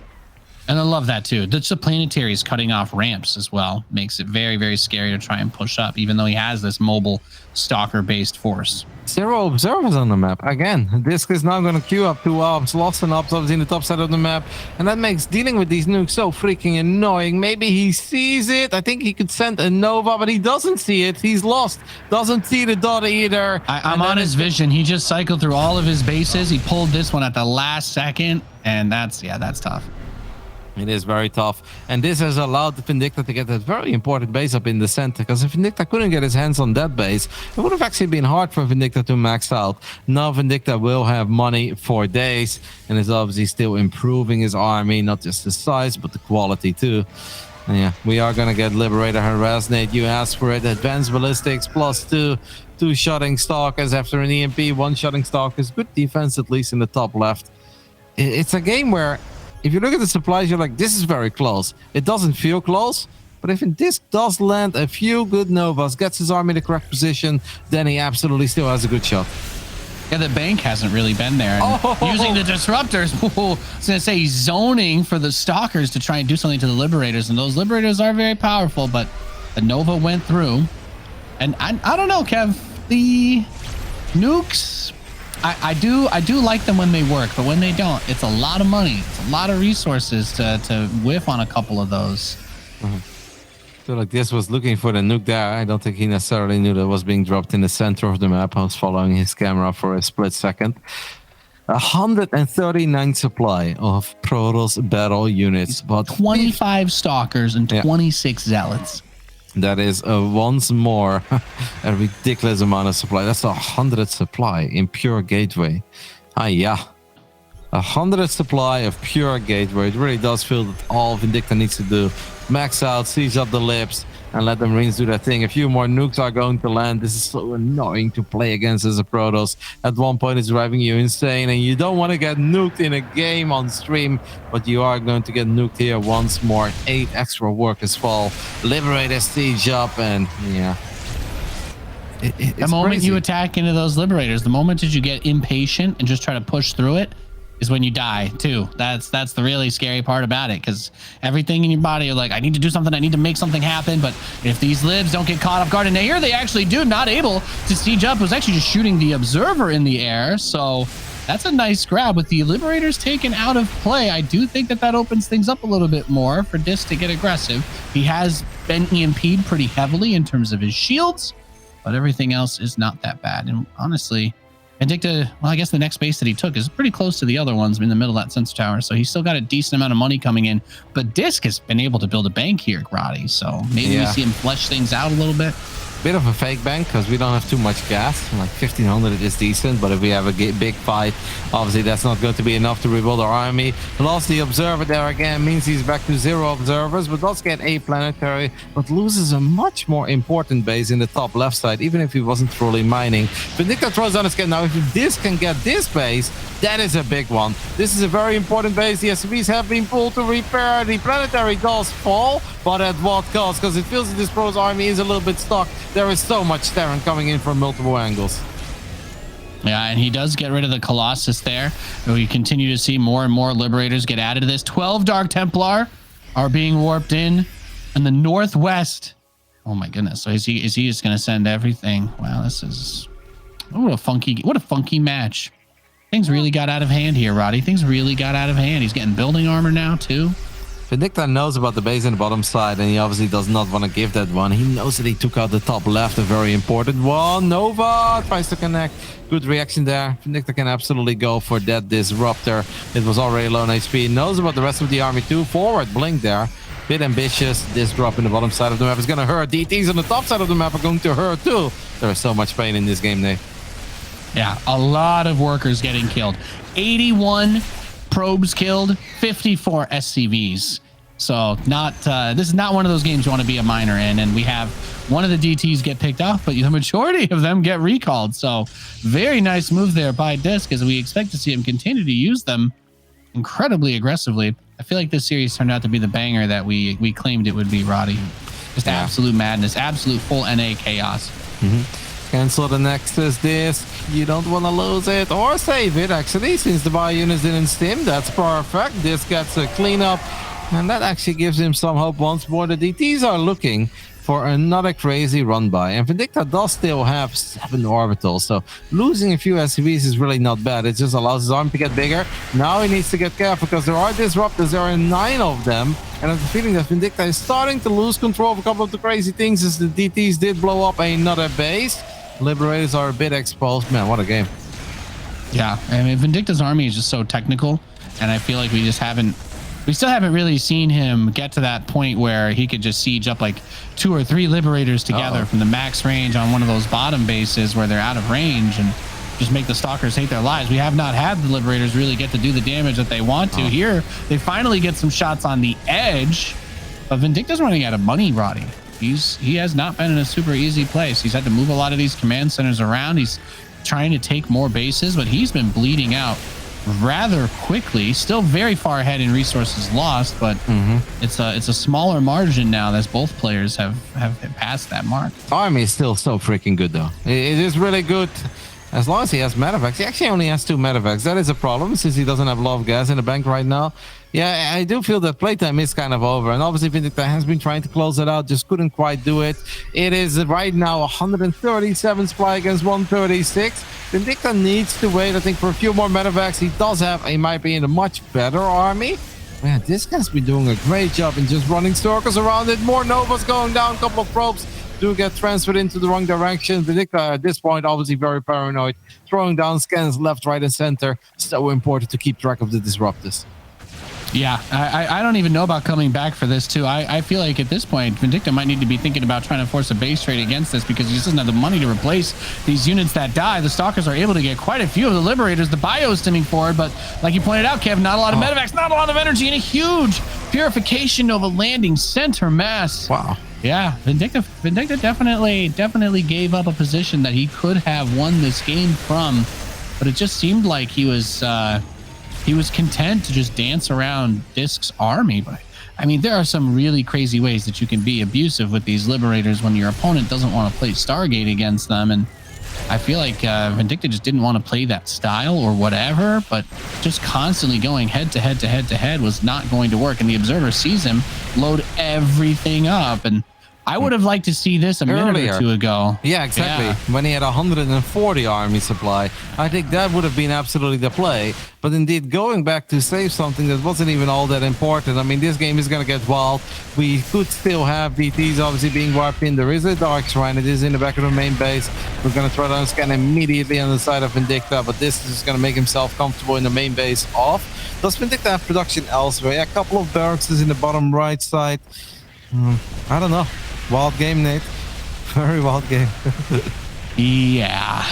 And I love that too. Just the planetaries cutting off ramps as well makes it very, very scary to try and push up, even though he has this mobile stalker-based force. 0 observers on the map. Again, DisK is now going to queue up 2 ops, lots and ops obviously in the top side of the map. And that makes dealing with these nukes so freaking annoying. Maybe he sees it. I think he could send a Nova, but he doesn't see it. He's lost. Doesn't see the dot either. I'm on his vision. He just cycled through all of his bases. He pulled this one at the last second. And that's tough. It is very tough, and this has allowed Vindicta to get that very important base up in the center, because if Vindicta couldn't get his hands on that base, it would have actually been hard for Vindicta to max out. Now Vindicta will have money for days, and is obviously still improving his army, not just the size, but the quality too. And yeah, we are going to get Liberator Harassnate. You asked for it. Advanced Ballistics +2. 2 shotting stalkers after an EMP. 1 shotting stalkers. Good defense, at least in the top left. It's a game where if you look at the supplies, you're like, this is very close. It doesn't feel close, but if DisK does land a few good Novas, gets his army in the correct position, then he absolutely still has a good shot. Yeah, the bank hasn't really been there. And using the disruptors, I was going to say he's zoning for the stalkers to try and do something to the Liberators, and those Liberators are very powerful, but the Nova went through. And I don't know, Kev, the nukes... I do like them when they work, but when they don't, it's a lot of money. It's a lot of resources to whiff on a couple of those. So like this was looking for the nuke there. I don't think he necessarily knew that was being dropped in the center of the map. I was following his camera for a split second. 139 supply of Protoss battle units, but 25 stalkers and 26 zealots. That is once more a ridiculous amount of supply. That's 100 supply in pure gateway. Yeah. 100 supply of pure gateway. It really does feel that all Vindicta needs to do. Max out, siege up the lips, and let the Marines do their thing. A few more nukes are going to land. This is so annoying to play against as a Protoss. At one point, it's driving you insane, and you don't want to get nuked in a game on stream, but you are going to get nuked here once more. 8 extra workers fall. Liberators siege up, and yeah. The moment crazy. You attack into those Liberators, the moment that you get impatient and just try to push through it, is when you die too. That's the really scary part about it, because everything in your body, you're like, I need to do something, I need to make something happen. But if these libs don't get caught off guard, and here they actually do, not able to siege up, it was actually just shooting the observer in the air. So that's a nice grab. With the Liberators taken out of play, I do think that opens things up a little bit more for DisK to get aggressive. He has been EMP'd pretty heavily in terms of his shields, but everything else is not that bad. And honestly, Vindicta, well, I guess the next base that he took is pretty close to the other ones in the middle of that sensor tower, so he's still got a decent amount of money coming in. But DisK has been able to build a bank here, Grotty, so maybe we see him flesh things out a little bit. Bit of a fake bank, because we don't have too much gas. Like 1500 is decent, but if we have a big fight, obviously that's not going to be enough to rebuild our army. Lost the observer there again, means he's back to 0 observers, but does get a planetary, but loses a much more important base in the top left side, even if he wasn't truly mining. Vindicta throws on his scan. Now if this can get this base, that is a big one. This is a very important base. The SCVs have been pulled to repair. The planetary does fall, but at what cost? Because it feels that this Pro's army is a little bit stuck. There is so much Terran coming in from multiple angles. Yeah, and he does get rid of the Colossus there. We continue to see more and more Liberators get added to this. 12 Dark Templar are being warped in the northwest. Oh my goodness. So is he just going to send everything? Wow, this is... what a funky match. Things really got out of hand here, Roddy. Things really got out of hand. He's getting building armor now, too. Vindicta knows about the base in the bottom side, and he obviously does not want to give that one. He knows that he took out the top left, a very important one. Nova tries to connect. Good reaction there. Vindicta can absolutely go for that disruptor. It was already low on HP. Knows about the rest of the army too. Forward blink there. Bit ambitious. This drop in the bottom side of the map is going to hurt. DTs on the top side of the map are going to hurt too. There is so much pain in this game, Nate. Yeah, a lot of workers getting killed. 81 probes killed, 54 SCVs. So not this is not one of those games you want to be a miner in. And we have one of the DTs get picked off, but the majority of them get recalled. So very nice move there by DisK, as we expect to see him continue to use them incredibly aggressively. I feel like this series turned out to be the banger that we claimed it would be, Roddy. Just absolute madness, absolute full NA chaos. Cancel the Nexus DisK. You don't want to lose it or save it, actually, since the buy units didn't stim. That's perfect. DisK gets a cleanup, and that actually gives him some hope once more. The DTs are looking for another crazy run by, and Vindicta does still have 7 orbitals, so losing a few SCVs is really not bad. It just allows his arm to get bigger. Now he needs to get careful because there are disruptors. There are 9 of them, and I have the feeling that Vindicta is starting to lose control of a couple of the crazy things, as the DTs did blow up another base. Liberators are a bit exposed. Man, what a game. Yeah, I mean, Vindicta's army is just so technical, and I feel like we still haven't really seen him get to that point where he could just siege up like 2 or 3 Liberators together from the max range on one of those bottom bases where they're out of range and just make the Stalkers hate their lives. We have not had the Liberators really get to do the damage that they want to. Here, they finally get some shots on the edge, but Vindicta's running out of money, Roddy. He has not been in a super easy place. He's had to move a lot of these command centers around. He's trying to take more bases, but he's been bleeding out rather quickly. Still very far ahead in resources lost, but it's a smaller margin now as both players have passed that mark. Army is still so freaking good, though. It is really good. As long as he has medevacs. He actually only has 2 medevacs. That is a problem since he doesn't have a lot of gas in the bank right now. Yeah, I do feel that playtime is kind of over. And obviously Vindicta has been trying to close it out, just couldn't quite do it. It is right now 137 supply against 136. Vindicta needs to wait, I think, for a few more medevacs. He does have, in my opinion, a much better army. Man, this guy's been doing a great job in just running circles around it. More Novas going down, couple of probes do get transferred into the wrong direction. Vindicta at this point obviously very paranoid, throwing down scans left, right, and center. So important to keep track of the disruptors. Yeah, I don't even know about coming back for this too. I feel like at this point, Vindicta might need to be thinking about trying to force a base trade against this, because he just doesn't have the money to replace these units that die. The Stalkers are able to get quite a few of the Liberators. The bio is stemming forward, but like you pointed out, Kev, not a lot of medevacs, not a lot of energy, and a huge Purification Nova landing center mass. Wow. Yeah, Vindicta definitely gave up a position that he could have won this game from, but it just seemed like he was content to just dance around DisK's army. But I mean, there are some really crazy ways that you can be abusive with these Liberators when your opponent doesn't want to play Stargate against them, and I feel like Vindicta just didn't want to play that style or whatever, but just constantly going head to head was not going to work, and the Observer sees him load everything up, and I would have liked to see this a minute or 2 ago. Yeah, exactly. Yeah. When he had 140 army supply, I think that would have been absolutely the play. But indeed, going back to save something that wasn't even all that important. I mean, this game is going to get wild. We could still have DTs obviously being wiped in. There is a Dark Shrine. It is in the back of the main base. We're going to try to scan immediately on the side of Vindicta, but this is going to make himself comfortable in the main base off. Does Vindicta have production elsewhere? Yeah, a couple of barracks in the bottom right side. I don't know. Wild game, Nate. Very wild game. Yeah.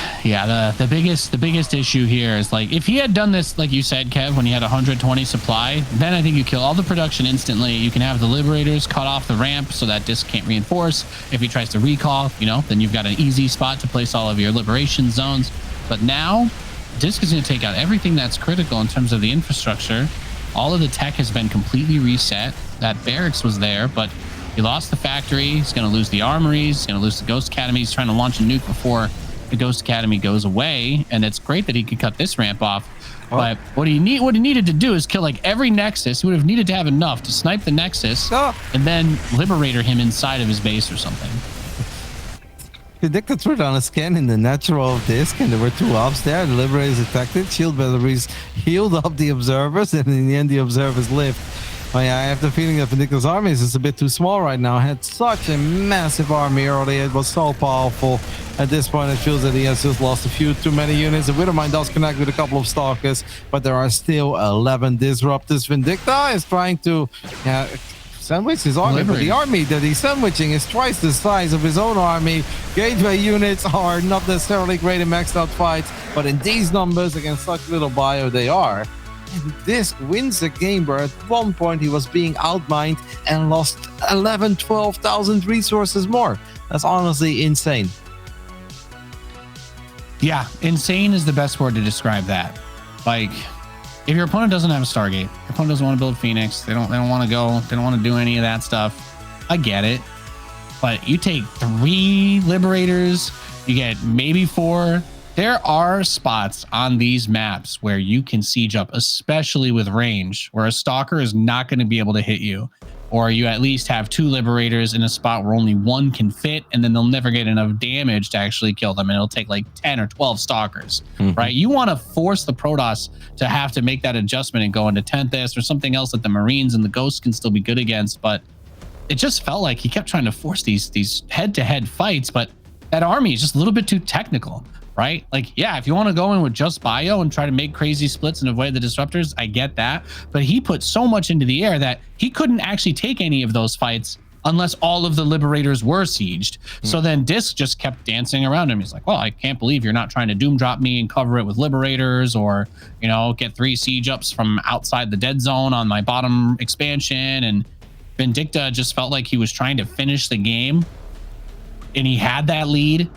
The biggest issue here is, like, if he had done this, like you said, Kev, when he had 120 supply, then I think you kill all the production instantly. You can have the Liberators cut off the ramp so that DisK can't reinforce. If he tries to recall, then you've got an easy spot to place all of your liberation zones. But now, DisK is going to take out everything that's critical in terms of the infrastructure. All of the tech has been completely reset. That barracks was there, but he lost the factory. He's going to lose the armories. He's going to lose the Ghost Academy. He's trying to launch a nuke before the Ghost Academy goes away. And it's great that he could cut this ramp off. But what he needed to do is kill like every Nexus. He would have needed to have enough to snipe the Nexus and then Liberator him inside of his base or something. Vindicta threw down a scan in the natural of DisK, and there were 2 ops there. The Liberators attacked it. Shield batteries healed up the Observers, and in the end, the Observers lived. Oh yeah, I have the feeling that Vindicta's army is just a bit too small right now. Had such a massive army earlier. It was so powerful. At this point, it feels that he has just lost a few too many units. The Widowmine does connect with a couple of Stalkers, but there are still 11 Disruptors. Vindicta is trying to sandwich his army, but the army that he's sandwiching is twice the size of his own army. Gateway units are not necessarily great in maxed out fights, but in these numbers against such little bio, they are. And DisK wins the game where at one point he was being outmined and lost 12,000 resources more. That's honestly insane. Yeah, insane is the best word to describe that. Like, if your opponent doesn't have a Stargate, your opponent doesn't want to build Phoenix, they don't want to go, they don't want to do any of that stuff. I get it. But you take 3 Liberators, you get maybe 4. There are spots on these maps where you can siege up, especially with range, where a Stalker is not going to be able to hit you. Or you at least have 2 Liberators in a spot where only 1 can fit, and then they'll never get enough damage to actually kill them. And it'll take like 10 or 12 Stalkers, right? You want to force the Protoss to have to make that adjustment and go into 10th or something else that the Marines and the Ghosts can still be good against. But it just felt like he kept trying to force these head-to-head fights, but that army is just a little bit too technical. Right? Like, yeah, if you want to go in with just bio and try to make crazy splits and avoid the disruptors, I get that. But he put so much into the air that he couldn't actually take any of those fights unless all of the Liberators were sieged. So then DisK just kept dancing around him. He's like, well, I can't believe you're not trying to doom drop me and cover it with Liberators, or, you know, get 3 siege ups from outside the dead zone on my bottom expansion. And Vindicta just felt like he was trying to finish the game, and he had that lead,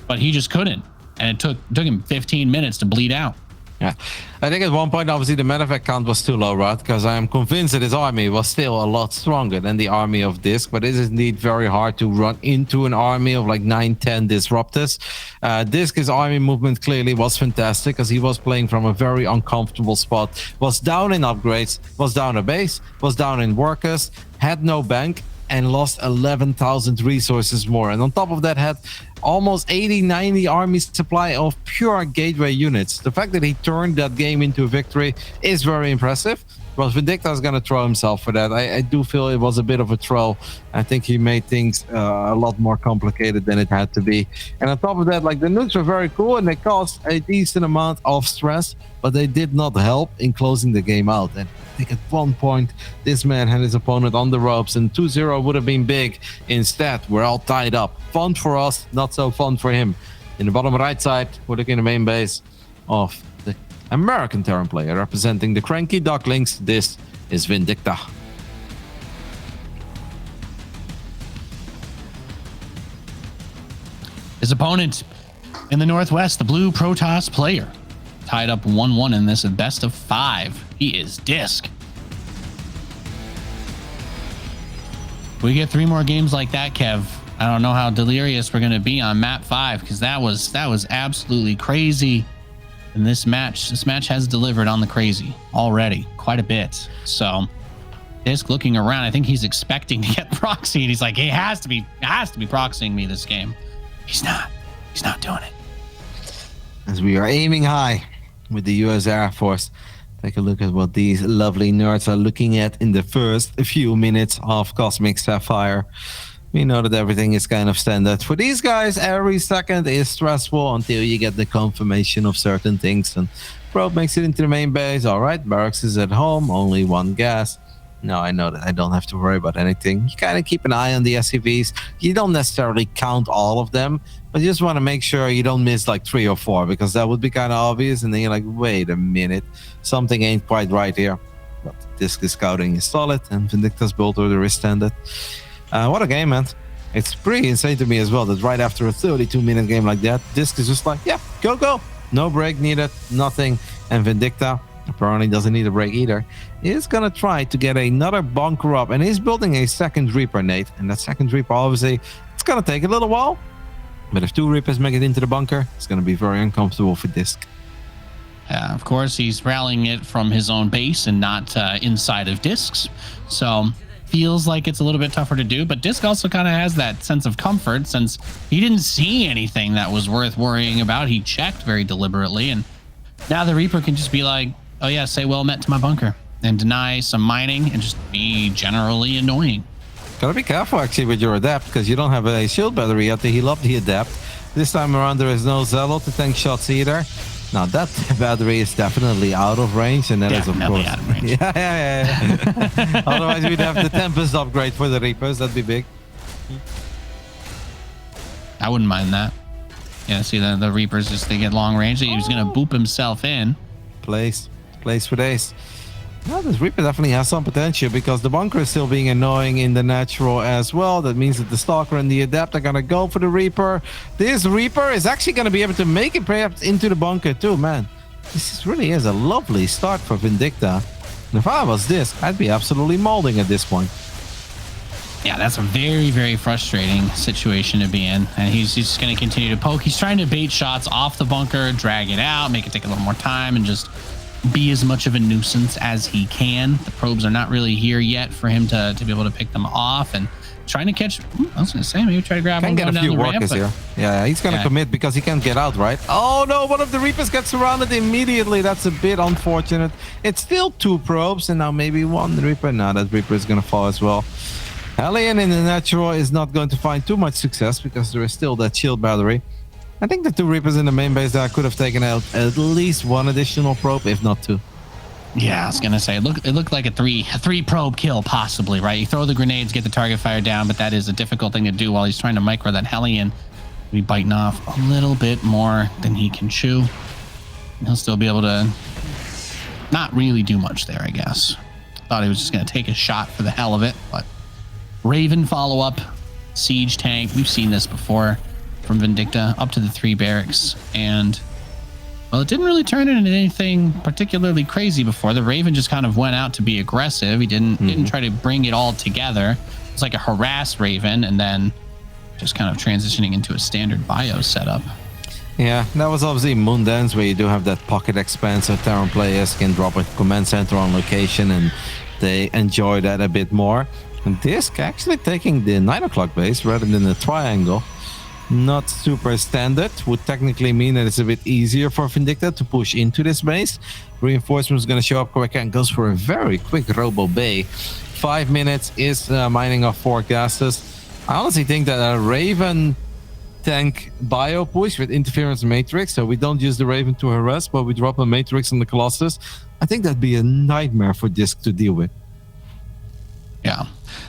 but he just couldn't. And it took him 15 minutes to bleed out. Yeah, I think at one point, obviously, the medevac count was too low, right? Because I am convinced that his army was still a lot stronger than the army of DisK, but it is indeed very hard to run into an army of like 9-10 disruptors. DisK's army movement clearly was fantastic because he was playing from a very uncomfortable spot, was down in upgrades, was down a base, was down in workers, had no bank, and lost 11,000 resources more. And on top of that, had almost 80-90 army supply of pure gateway units. The fact that he turned that game into a victory is very impressive. But Vindicta is going to throw himself for that. I do feel it was a bit of a troll. I think he made things a lot more complicated than it had to be. And on top of that, like, the nukes were very cool and they caused a decent amount of stress, but they did not help in closing the game out. And I think at one point, this man had his opponent on the ropes and 2-0 would have been big. Instead, we're all tied up. Fun for us, not so fun for him. In the bottom right side, we're looking at the main base of the American Terran player representing the Cranky Ducklings. This is Vindicta. His opponent in the Northwest, the Blue Protoss player, tied up 1-1 in this best of 5. He is DisK. We get 3 more games like that, Kev. I don't know how delirious we're going to be on map 5, because that was absolutely crazy. And this match has delivered on the crazy already quite a bit. So DisK looking around, I think he's expecting to get proxied. He's like, he has to be proxying me this game. He's not doing it. As we are aiming high with the US Air Force, take a look at what these lovely nerds are looking at in the first few minutes of Cosmic Sapphire. We know that everything is kind of standard. For these guys, every second is stressful until you get the confirmation of certain things. And Probe makes it into the main base. All right, Barracks is at home, only 1 gas. Now I know that I don't have to worry about anything. You kind of keep an eye on the SCVs. You don't necessarily count all of them, but you just want to make sure you don't miss like 3 or 4, because that would be kind of obvious. And then you're like, wait a minute, something ain't quite right here. But DisK scouting is solid, and Vindicta's build order is standard. What a game, man. It's pretty insane to me as well that right after a 32-minute game like that, DisK is just like, yeah, go. No break needed, nothing. And Vindicta apparently doesn't need a break either. He's going to try to get another bunker up, and he's building a second Reaper, Nate. And that second Reaper, obviously, it's going to take a little while. But if 2 Reapers make it into the bunker, it's going to be very uncomfortable for DisK. Yeah, of course, he's rallying it from his own base and not inside of DisK's. So feels like it's a little bit tougher to do, but DisK also kind of has that sense of comfort since he didn't see anything that was worth worrying about. He checked very deliberately, and now the Reaper can just be like, oh yeah, say well met to my bunker. and deny some mining and just be generally annoying. Gotta be careful actually with your adapt because you don't have a shield battery yet to heal up the adapt. This time around there is no Zealot to tank shots either. Now that battery is definitely out of range, and that is of course out of range. yeah. Otherwise we'd have the Tempest upgrade for the Reapers. That'd be big. I wouldn't mind that. Yeah, see the Reapers just they get long range. He was gonna boop himself in. Place for days. Well, this Reaper definitely has some potential because the bunker is still being annoying in the natural as well. That means that the Stalker and the Adept are going to go for the Reaper. This Reaper is actually going to be able to make it perhaps into the bunker too, man. This really is a lovely start for Vindicta. And if I was DisK, I'd be absolutely molding at this point. Yeah, that's a very, very frustrating situation to be in. And he's just going to continue to poke. He's trying to bait shots off the bunker, drag it out, make it take a little more time, and just be as much of a nuisance as he can. The probes are not really here yet for him to be able to pick them off, and trying to catch. I was gonna say maybe try to grab one. Can get a few workers here. Yeah, he's gonna commit because he can't get out, right? Oh no, one of the Reapers gets surrounded immediately. That's a bit unfortunate. It's still 2 probes and now maybe 1 Reaper. No, that Reaper is gonna fall as well. Hellion in the natural is not going to find too much success because there is still that shield battery. I think the 2 Reapers in the main base there could have taken out at least 1 additional probe, if not 2. Yeah, I was gonna say, it looked like a three probe kill possibly, right? You throw the grenades, get the target fire down, but that is a difficult thing to do while he's trying to micro that Hellion. Be biting off a little bit more than he can chew. He'll still be able to not really do much there, I guess. Thought he was just gonna take a shot for the hell of it, but Raven follow up, siege tank. We've seen this before. From Vindicta up to the 3 barracks, and well, it didn't really turn into anything particularly crazy before. The Raven just kind of went out to be aggressive. He didn't try to bring it all together. It's like a harass Raven, and then just kind of transitioning into a standard bio setup. Yeah, that was obviously Moondance, where you do have that pocket expanse, so Terran players can drop a command center on location, and they enjoy that a bit more. And DisK actually taking the 9 o'clock base rather than the triangle. Not super standard, would technically mean that it's a bit easier for Vindicta to push into this base. Reinforcement is going to show up quick and goes for a very quick Robo Bay. 5 minutes is mining of 4 gases. I honestly think that a Raven tank bio push with interference matrix, so we don't use the Raven to harass, but we drop a matrix on the Colossus. I think that'd be a nightmare for DisK to deal with. Yeah.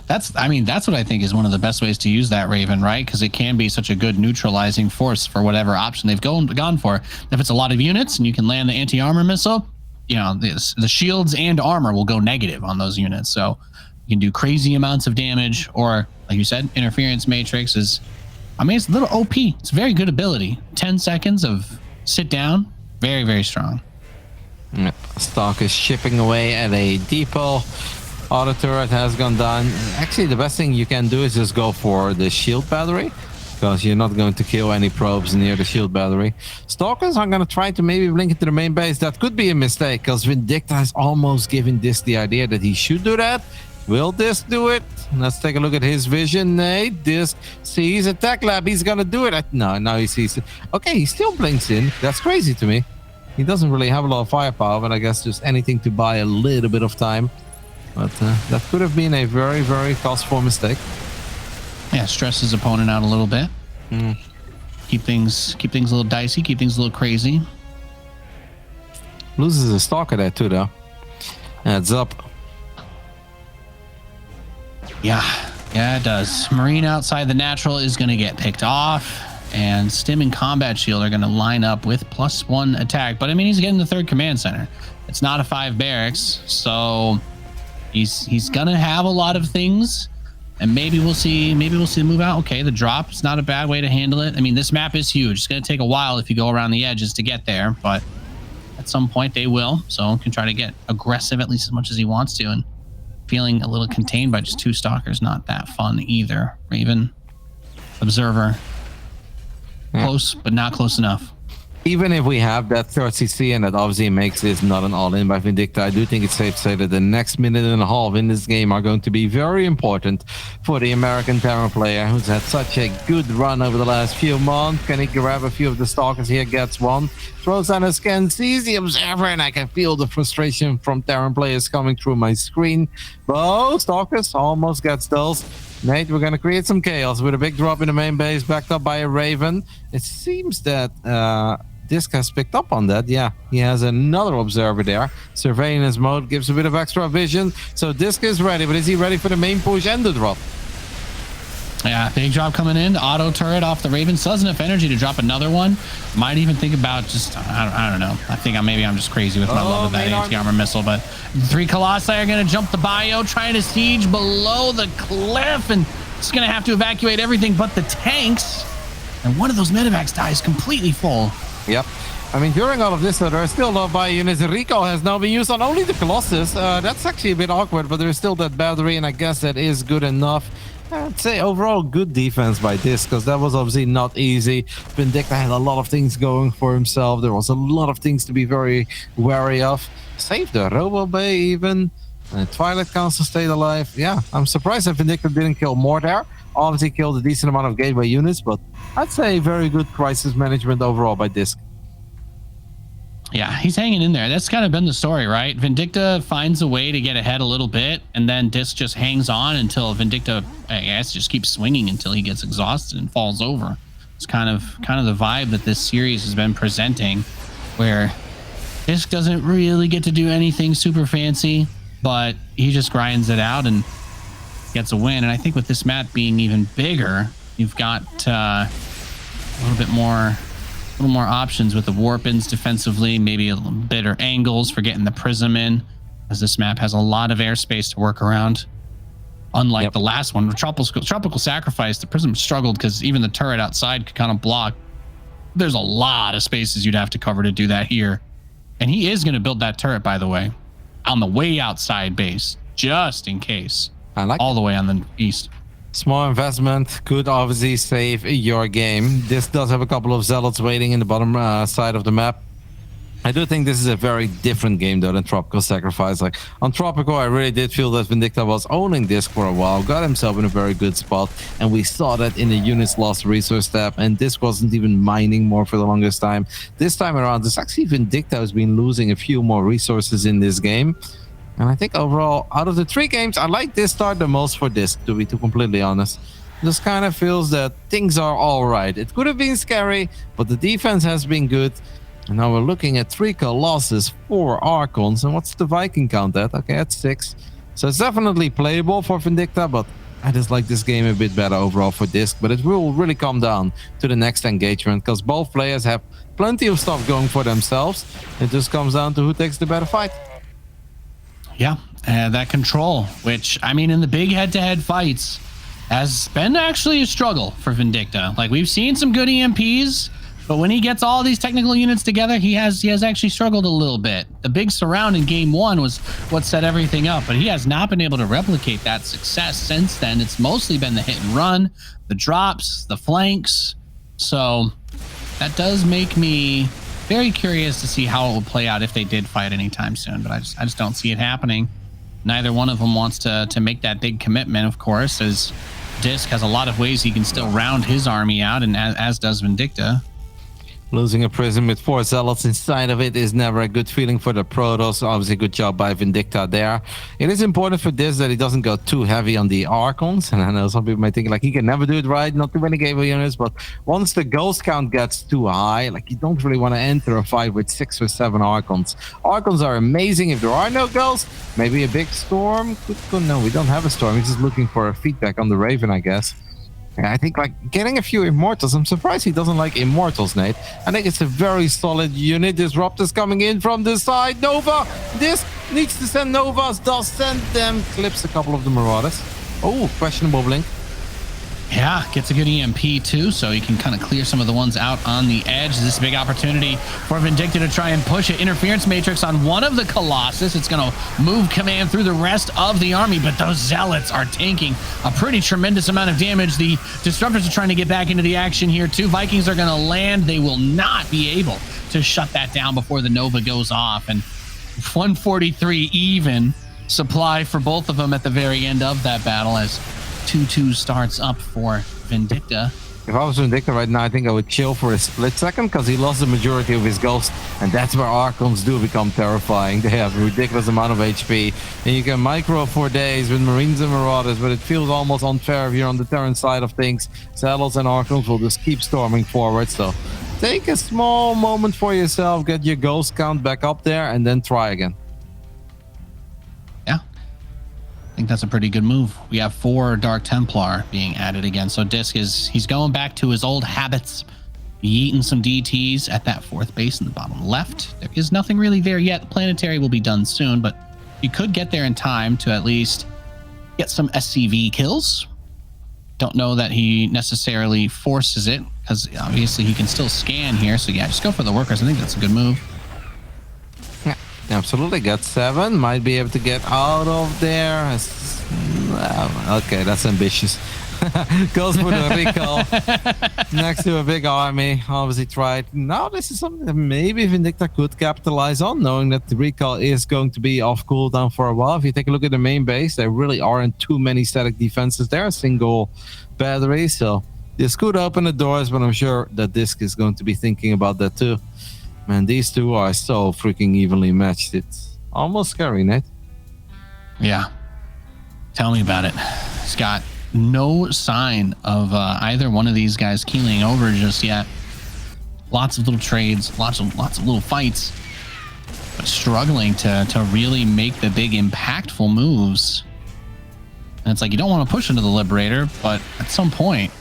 That's what I think is one of the best ways to use that Raven, right? Because it can be such a good neutralizing force for whatever option they've gone for. If it's a lot of units and you can land the anti-armor missile, you know, the shields and armor will go negative on those units. So you can do crazy amounts of damage, or like you said, interference matrix is, I mean, it's a little OP. It's a very good ability. 10 seconds of sit down, very, very strong. Yep. Stock is chipping away at a depot. Auto turret has gone down. Actually, the best thing you can do is just go for the shield battery, because you're not going to kill any probes near the shield battery. Stalkers are going to try to maybe blink into the main base. That could be a mistake, because Vindicta has almost given DisK the idea that he should do that. Will DisK do it? Let's take a look at his vision. Hey, DisK sees attack lab. He's going to do it. No, now he sees it. Okay, he still blinks in. That's crazy to me. He doesn't really have a lot of firepower, but I guess just anything to buy a little bit of time. But that could have been a very, very costful mistake. Yeah, stress his opponent out a little bit. Keep things a little dicey, keep things a little crazy. Loses a stalker there too, though. Heads up. Yeah, it does. Marine outside the natural is going to get picked off, and Stim and Combat Shield are going to line up with +1 attack. But I mean, he's getting the 3rd command center. It's not a 5 barracks, so he's gonna have a lot of things, and maybe we'll see the move out. Okay, the drop is not a bad way to handle it. I mean, this map is huge. It's gonna take a while if you go around the edges to get there, but at some point they will. So can try to get aggressive at least as much as he wants to, and feeling a little contained by just 2 stalkers, not that fun either. Raven, Observer, close but not close enough. even if we have that third CC, and that obviously makes this not an all-in by Vindicta, I do think it's safe to say that the next minute and a half in this game are going to be very important for the American Terran player who's had such a good run over the last few months. Can he grab a few of the Stalkers here? Gets one. Throws on a scan, sees the Observer, and I can feel the frustration from Terran players coming through my screen. Both Stalkers almost gets those. Nate, we're going to create some chaos with a big drop in the main base, backed up by a Raven. It seems that DisK has picked up on that. Yeah, he has another Observer there. Surveillance mode gives a bit of extra vision. So DisK is ready, but is he ready for the main push and the drop? Yeah, big drop coming in. Auto turret off the Raven. Still has enough energy to drop another one. Might even think about just, I don't know. I think maybe I'm just crazy with my love of that anti-armor missile. But 3 Colossi are going to jump the bio, trying to siege below the cliff. And it's going to have to evacuate everything but the tanks. And one of those medevacs dies completely full. Yep. I mean, during all of this, there are still no bio units. Rico has now been used on only the Colossus. That's actually a bit awkward, but there's still that battery, and I guess that is good enough. I'd say overall good defense by DisK, because that was obviously not easy. Vindicta had a lot of things going for himself. There was a lot of things to be very wary of. Saved the Robo Bay even. Twilight Council stayed alive. Yeah, I'm surprised that Vindicta didn't kill more there. Obviously killed a decent amount of gateway units, but I'd say very good crisis management overall by DisK. Yeah, he's hanging in there. That's kind of been the story, right? Vindicta finds a way to get ahead a little bit, and then DisK just hangs on until Vindicta, I guess, just keeps swinging until he gets exhausted and falls over. It's kind of the vibe that this series has been presenting, where DisK doesn't really get to do anything super fancy, but he just grinds it out and gets a win. And I think with this map being even bigger, you've got a little more options with the warp-ins defensively, maybe a little better angles for getting the prism in, as this map has a lot of airspace to work around. Unlike the last one, Tropical Sacrifice, the prism struggled because even the turret outside could kind of block. There's a lot of spaces you'd have to cover to do that here. And he is going to build that turret, by the way, on the way outside base, just in case. I like all the way on the east. Small investment could obviously save your game. This does have a couple of zealots waiting in the bottom side of the map. I do think this is a very different game though than Tropical Sacrifice. Like on Tropical, I really did feel that Vindicta was owning DisK for a while, got himself in a very good spot, and we saw that in the units lost resource tab, and DisK wasn't even mining more for the longest time. This time around, it's actually Vindicta who's been losing a few more resources in this game. And I think overall, out of the 3 games, I like this start the most for DisK, to be completely honest. This kind of feels that things are all right. It could have been scary, but the defense has been good. And now we're looking at 3 Colossus, 4 Archons. And what's the Viking count at? Okay, at 6. So it's definitely playable for Vindicta, but I just like this game a bit better overall for DisK. But it will really come down to the next engagement, because both players have plenty of stuff going for themselves. It just comes down to who takes the better fight. Yeah, that control, which, I mean, in the big head-to-head fights, has been actually a struggle for Vindicta. Like, we've seen some good EMPs, but when he gets all these technical units together, he has actually struggled a little bit. The big surround in game 1 was what set everything up, but he has not been able to replicate that success since then. It's mostly been the hit and run, the drops, the flanks. So that does make me very curious to see how it will play out if they did fight anytime soon, but I just don't see it happening. Neither one of them wants to make that big commitment, of course, as DisK has a lot of ways he can still round his army out, and as does Vindicta. Losing a prism with 4 zealots inside of it is never a good feeling for the Protoss. Obviously, good job by Vindicta there. It is important for DisK that he doesn't go too heavy on the Archons. And I know some people might think like he can never do it right, not too many gateway units. But once the ghost count gets too high, like you don't really want to enter a fight with 6 or 7 Archons. Archons are amazing if there are no ghosts. Maybe a big storm. No, we don't have a storm. He's just looking for a feedback on the Raven, I guess. I think like getting a few Immortals. I'm surprised he doesn't like Immortals, Nate. I think it's a very solid unit. Disruptors coming in from the side. Nova! This needs to send Novas. Does send them. Clips a couple of the Marauders. Oh, questionable blink. Yeah, gets a good EMP too, so you can kind of clear some of the ones out on the edge. This is a big opportunity for Vindicta to try and push an interference matrix on one of the Colossus. It's going to move command through the rest of the army, but those zealots are tanking a pretty tremendous amount of damage. The disruptors are trying to get back into the action here too. Vikings are going to land. They will not be able to shut that down before the Nova goes off. And 143 even supply for both of them at the very end of that battle as 2-2 starts up for Vindicta. If I was Vindicta right now, I think I would chill for a split second because he lost the majority of his ghost, and that's where Archons do become terrifying. They have a ridiculous amount of HP, and you can micro for days with Marines and Marauders, but it feels almost unfair if you're on the Terran side of things. Saddles and Archons will just keep storming forward, so take a small moment for yourself, get your ghost count back up there, and then try again. I think that's a pretty good move. We have 4 Dark Templar being added again. So DisK he's going back to his old habits, yeeting some DTs at that 4th base in the bottom left. There is nothing really there yet. The planetary will be done soon, but you could get there in time to at least get some SCV kills. Don't know that he necessarily forces it because obviously he can still scan here. So yeah, just go for the workers. I think that's a good move. Absolutely, got 7. Might be able to get out of there. Okay, that's ambitious. Goes for the recall next to a big army. Obviously tried. Now this is something that maybe Vindicta could capitalize on, knowing that the recall is going to be off cooldown for a while. If you take a look at the main base, there really aren't too many static defenses there. A single battery, so this could open the doors, but I'm sure that DisK is going to be thinking about that too. Man, these two are so freaking evenly matched. It's almost scary, Nate. Yeah. Tell me about it. He's got no sign of either one of these guys keeling over just yet. Lots of little trades, lots of little fights, but struggling to really make the big impactful moves. And it's like you don't want to push into the Liberator, but at some point,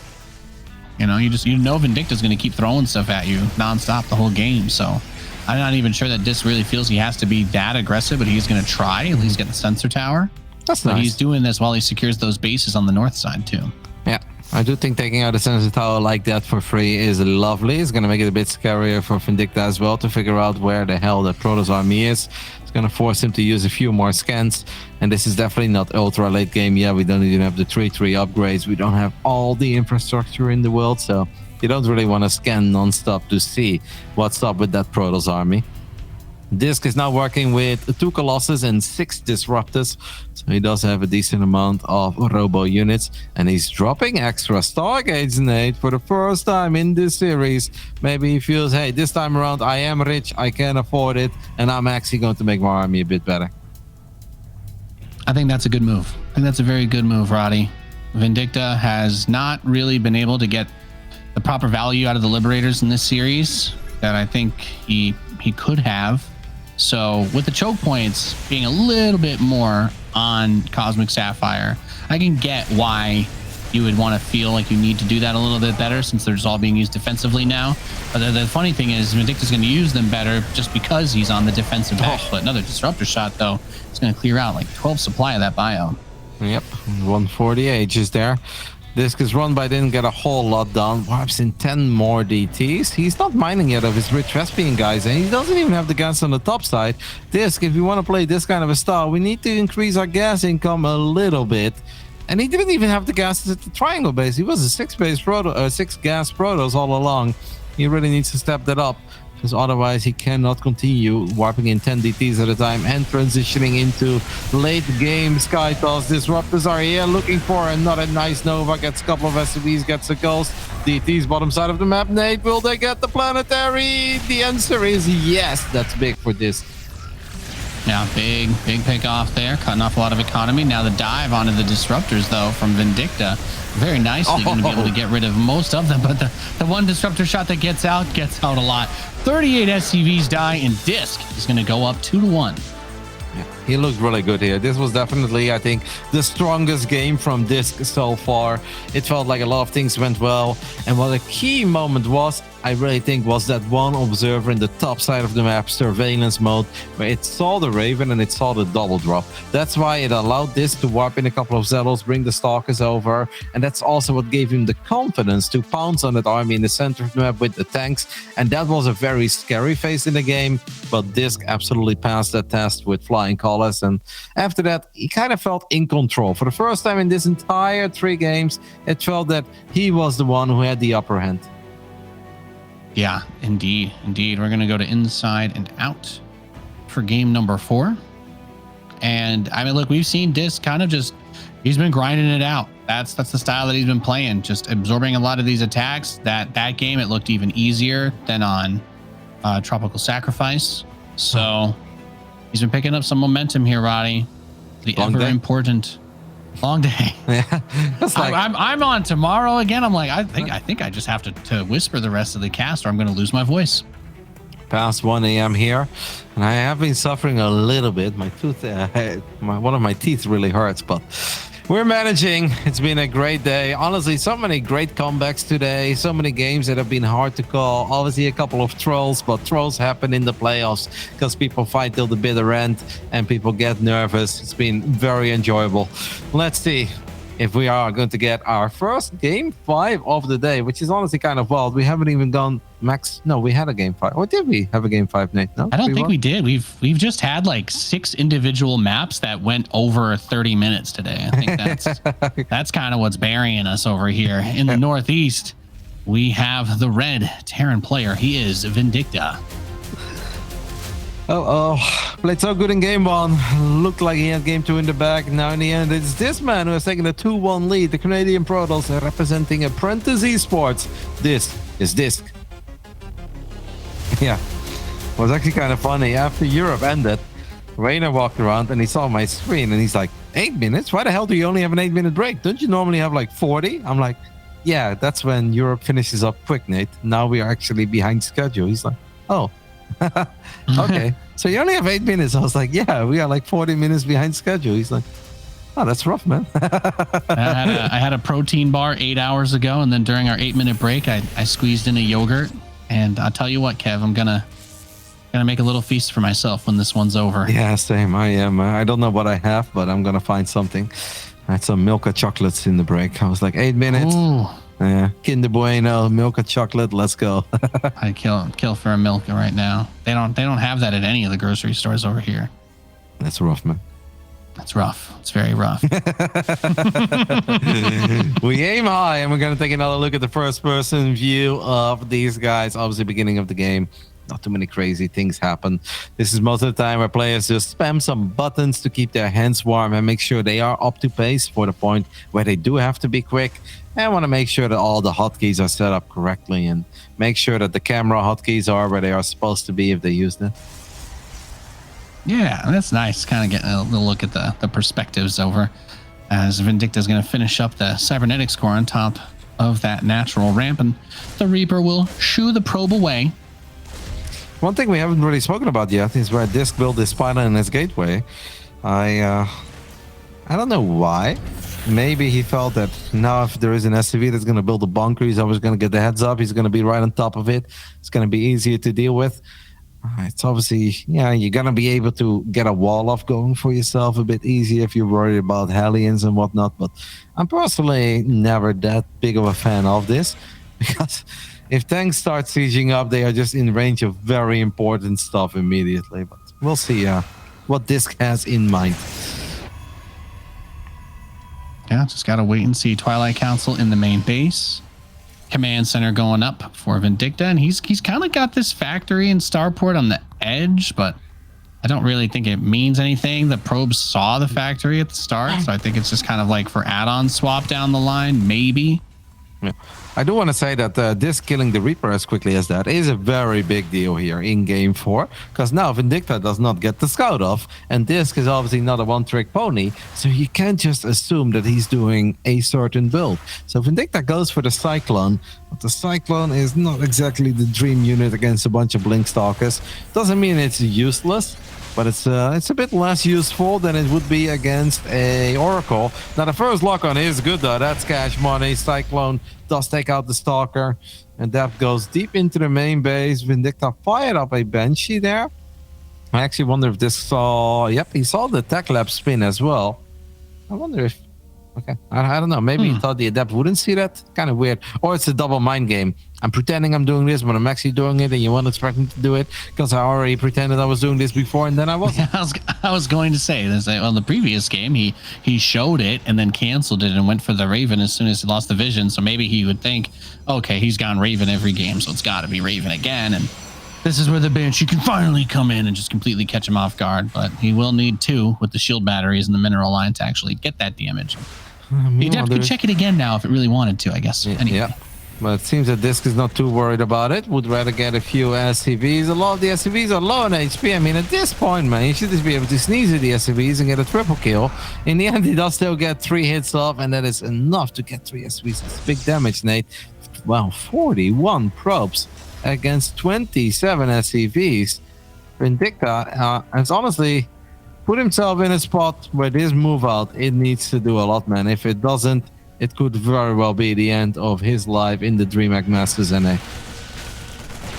you know Vindicta's going to keep throwing stuff at you nonstop the whole game. So I'm not even sure that DisK really feels he has to be that aggressive, but he's going to try at least get the sensor tower. That's nice. He's doing this while he secures those bases on the north side too. Yeah, I do think taking out a sensor tower like that for free is lovely. It's going to make it a bit scarier for Vindicta as well to figure out where the hell the Protoss army is. It's going to force him to use a few more scans. And this is definitely not ultra late game. Yeah, we don't even have the 3-3 upgrades. We don't have all the infrastructure in the world. So you don't really want to scan non-stop to see what's up with that Protoss army. DisK is now working with 2 Colossus and 6 Disruptors, so he does have a decent amount of robo units, and he's dropping extra Stargates, Nate, for the first time in this series. Maybe he feels, hey, this time around I am rich, I can afford it, and I'm actually going to make my army a bit better. I think that's a good move. I think that's a very good move, Roddy. Vindicta has not really been able to get the proper value out of the Liberators in this series that I think he could have. So with the choke points being a little bit more on Cosmic Sapphire, I can get why you would want to feel like you need to do that a little bit better since they're just all being used defensively now. But the funny thing is Vindicta's going to use them better just because he's on the defensive back. But another Disruptor shot, though, is going to clear out like 12 supply of that bio. Yep, 148 is there. DisK is run by didn't get a whole lot done. Wipes in 10 more DTs. He's not mining yet of his rich Vespian guys, and he doesn't even have the gas on the top side. DisK, if you want to play this kind of a style, we need to increase our gas income a little bit. And he didn't even have the gas at the triangle base. He was a 6 gas Protoss all along. He really needs to step that up, because otherwise he cannot continue warping in 10 DTs at a time and transitioning into late game Sky Toss. Disruptors are here looking for another nice Nova. Gets a couple of SCVs, gets a ghost. DTs bottom side of the map. Nate, will they get the planetary? The answer is yes. That's big for DisK. Yeah, big pick off there, cutting off a lot of economy. Now the dive onto the Disruptors, though, from Vindicta. Very nicely going to be able to get rid of most of them, but the one Disruptor shot that gets out a lot. 38 SCVs die, and DisK is going to go up 2-1. Yeah, he looked really good here. This was definitely, I think, the strongest game from DisK so far. It felt like a lot of things went well. And what a key moment was, I really think, was that one observer in the top side of the map, surveillance mode, where it saw the Raven and it saw the double drop. That's why it allowed DisK to warp in a couple of Zettles, bring the Stalkers over, and that's also what gave him the confidence to pounce on that army in the center of the map with the tanks. And that was a very scary phase in the game, but DisK absolutely passed that test with flying colors, and after that, he kind of felt in control. For the first time in this entire 3 games, it felt that he was the one who had the upper hand. Yeah, indeed. We're going to go to inside and out for game number 4. And I mean, look, we've seen DisK kind of he's been grinding it out. That's the style that he's been playing, just absorbing a lot of these attacks. That game, it looked even easier than on Tropical Sacrifice. So he's been picking up some momentum here, Roddy. The ever important long day. Yeah, that's like, I'm on tomorrow again. I'm like, I think I just have to whisper the rest of the cast, or I'm going to lose my voice. Past 1 a.m. here, and I have been suffering a little bit. My tooth, one of my teeth really hurts, but we're managing. It's been a great day. Honestly, so many great comebacks today. So many games that have been hard to call. Obviously, a couple of trolls, but trolls happen in the playoffs because people fight till the bitter end and people get nervous. It's been very enjoyable. Let's see if we are going to get our first game 5 of the day, which is honestly kind of wild. We haven't even gone max. No, we had a game 5. Or did we have a game 5, Nate? No, I don't think we did. We've just had like 6 individual maps that went over 30 minutes today. I think that's kind of what's burying us over here in the Northeast. We have the red Terran player. He is Vindicta. Played so good in game 1. Looked like he had game 2 in the bag. Now in the end, it's this man who has taken a 2-1 lead. The Canadian Protoss representing Apprentice Esports. This is DisK. Yeah, it was actually kind of funny. After Europe ended, Rainer walked around and he saw my screen and he's like, 8 minutes? Why the hell do you only have an 8-minute break? Don't you normally have like 40? I'm like, yeah, that's when Europe finishes up quick, Nate. Now we are actually behind schedule. He's like, oh. Okay, so you only have 8 minutes. I was like, yeah, we are like 40 minutes behind schedule. He's like, oh, that's rough, man. I had a protein bar 8 hours ago, and then during our 8-minute break, I squeezed in a yogurt. And I'll tell you what, Kev, I'm gonna make a little feast for myself when this one's over. Yeah, same. I am. I don't know what I have, but I'm gonna find something. I had some Milka chocolates in the break. I was like, 8 minutes. Ooh. Yeah, Kinder Bueno, Milka chocolate. Let's go. I'd kill for a Milka right now. They don't have that at any of the grocery stores over here. That's rough, man. That's rough. It's very rough. We aim high, and we're going to take another look at the first-person view of these guys. Obviously, beginning of the game, not too many crazy things happen. This is most of the time where players just spam some buttons to keep their hands warm and make sure they are up to pace for the point where they do have to be quick. And want to make sure that all the hotkeys are set up correctly and make sure that the camera hotkeys are where they are supposed to be if they use them. Yeah, that's nice. Kind of getting a little look at the perspectives over as Vindicta is going to finish up the cybernetics core on top of that natural ramp, and the Reaper will shoo the probe away. One thing we haven't really spoken about yet is where DisK built this pilot and his gateway. I don't know why. Maybe he felt that now if there is an SCV that's going to build a bunker, he's always going to get the heads up. He's going to be right on top of it. It's going to be easier to deal with. It's obviously, yeah, you're going to be able to get a wall off going for yourself a bit easier if you're worried about Hellions and whatnot. But I'm personally never that big of a fan of this because if tanks start sieging up, they are just in range of very important stuff immediately. But we'll see what DisK has in mind. Yeah, just got to wait and see. Twilight Council in the main base. Command center going up for Vindicta, and he's kind of got this factory and starport on the edge, but I don't really think it means anything. The probes saw the factory at the start, so I think it's just kind of like for add-on swap down the line, maybe. Yeah. I do want to say that DisK killing the Reaper as quickly as that is a very big deal here in Game 4, because now Vindicta does not get the scout off, and DisK is obviously not a one-trick pony, so you can't just assume that he's doing a certain build. So Vindicta goes for the Cyclone, but the Cyclone is not exactly the dream unit against a bunch of Blink Stalkers. Doesn't mean it's useless, but it's a bit less useful than it would be against a Oracle. Now, the first lock-on is good, though. That's cash money. Cyclone does take out the Stalker, and that goes deep into the main base. Vindicta fired up a Banshee there. I actually wonder if this saw... Yep, he saw the Tech Lab spin as well. I wonder if Okay. I don't know. Maybe he thought the adept wouldn't see that. Kind of weird. Or it's a double mind game. I'm pretending I'm doing this, but I'm actually doing it, and you want to expect me to do it because I already pretended I was doing this before, and then I wasn't. Yeah, I was going to say this. Well, the previous game, he showed it and then canceled it and went for the Raven as soon as he lost the vision. So maybe he would think, okay, he's gone Raven every game, so it's got to be Raven again. And this is where the Banshee can finally come in and just completely catch him off guard. But he will need 2 with the shield batteries and the mineral line to actually get that damage. You'd have to check it again now if it really wanted to, I guess. Yeah, anyway. yeah. But it seems that DisK is not too worried about it. Would rather get a few SCVs. A lot of the SCVs are low on HP. I mean, at this point, man, you should just be able to sneeze at the SCVs and get a triple kill. In the end, he does still get 3 hits off, and that is enough to get 3 SCVs. It's big damage, Nate. Wow, 41 probes against 27 SCVs. Vindicta has honestly put himself in a spot where this move out, it needs to do a lot, man. If it doesn't, it could very well be the end of his life in the DreamHack Masters NA.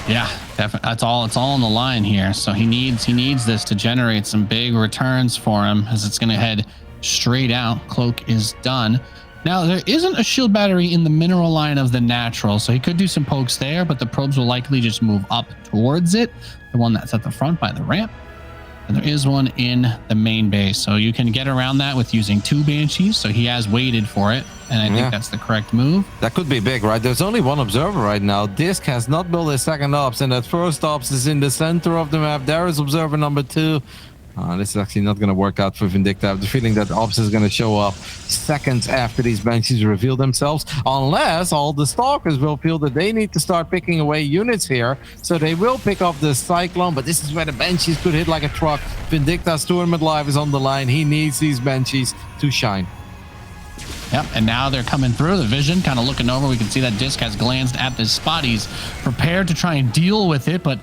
Yeah, definitely. It's all on the line here. So he needs this to generate some big returns for him, as it's going to head straight out. Cloak is done. Now, there isn't a shield battery in the mineral line of the natural, so he could do some pokes there, but the probes will likely just move up towards it, the one that's at the front by the ramp. And there is one in the main base, so you can get around that with using 2 Banshees. So he has waited for it, and I think that's the correct move. That could be big, right? There's only 1 observer right now. DisK has not built a second ops, and that first ops is in the center of the map. There is observer number 2. This is actually not going to work out for Vindicta. I have the feeling that Ops is going to show up seconds after these Banshees reveal themselves, unless all the Stalkers will feel that they need to start picking away units here. So they will pick up the Cyclone, but this is where the Banshees could hit like a truck. Vindicta's tournament life is on the line. He needs these Banshees to shine. Yep, and now they're coming through. The vision kind of looking over. We can see that DisK has glanced at this spot. He's prepared to try and deal with it, but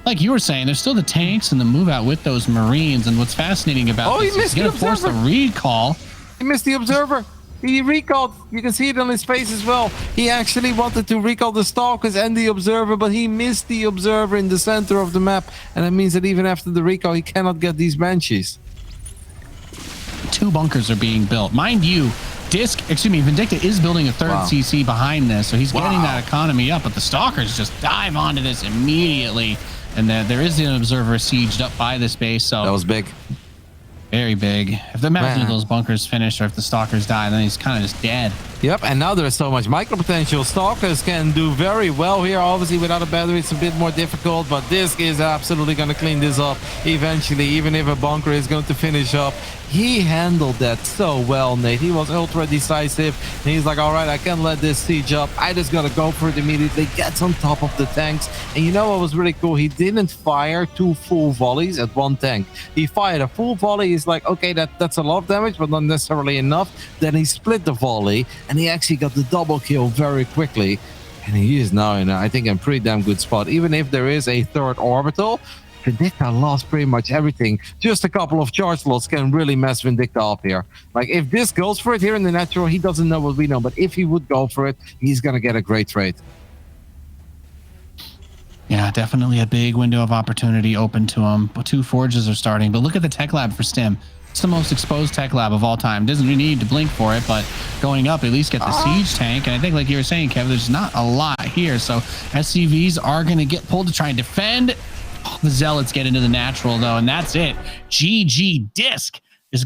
like you were saying, there's still the tanks and the move out with those Marines. And what's fascinating about this is he's going to force the recall. He missed the observer. He recalled. You can see it on his face as well. He actually wanted to recall the Stalkers and the observer, but he missed the observer in the center of the map. And that means that even after the recall, he cannot get these Banshees. 2 bunkers are being built. Mind you, Vindicta is building a 3rd CC behind this. So he's getting that economy up, but the Stalkers just dive onto this immediately. And there is an observer sieged up by this base. So that was big. Very big. If the imagine those bunkers finish or if the Stalkers die, then he's kind of just dead. Yep, and now there's so much micro potential. Stalkers can do very well here. Obviously, without a battery, it's a bit more difficult, but DisK is absolutely going to clean this up eventually, even if a bunker is going to finish up. He handled that so well, Nate. He was ultra decisive, and he's like, all right, I can't let this siege up. I just got to go for it immediately, gets on top of the tanks. And you know what was really cool? He didn't fire 2 full volleys at 1 tank. He fired a full volley. He's like, okay, that's a lot of damage, but not necessarily enough. Then he split the volley, and he actually got the double kill very quickly. And he is now in, I think, a pretty damn good spot. Even if there is a 3rd orbital, Vindicta lost pretty much everything. Just a couple of charge slots can really mess Vindicta up here. Like, if DisK goes for it here in the natural, he doesn't know what we know. But if he would go for it, he's going to get a great trade. Yeah, definitely a big window of opportunity open to him. 2 forges are starting. But look at the tech lab for Stim. It's the most exposed tech lab of all time. Doesn't really need to blink for it, but going up, at least get the siege tank. And I think, like you were saying, Kev, there's not a lot here. So SCVs are going to get pulled to try and defend. The Zealots get into the natural, though, and that's it. GG DisK is going to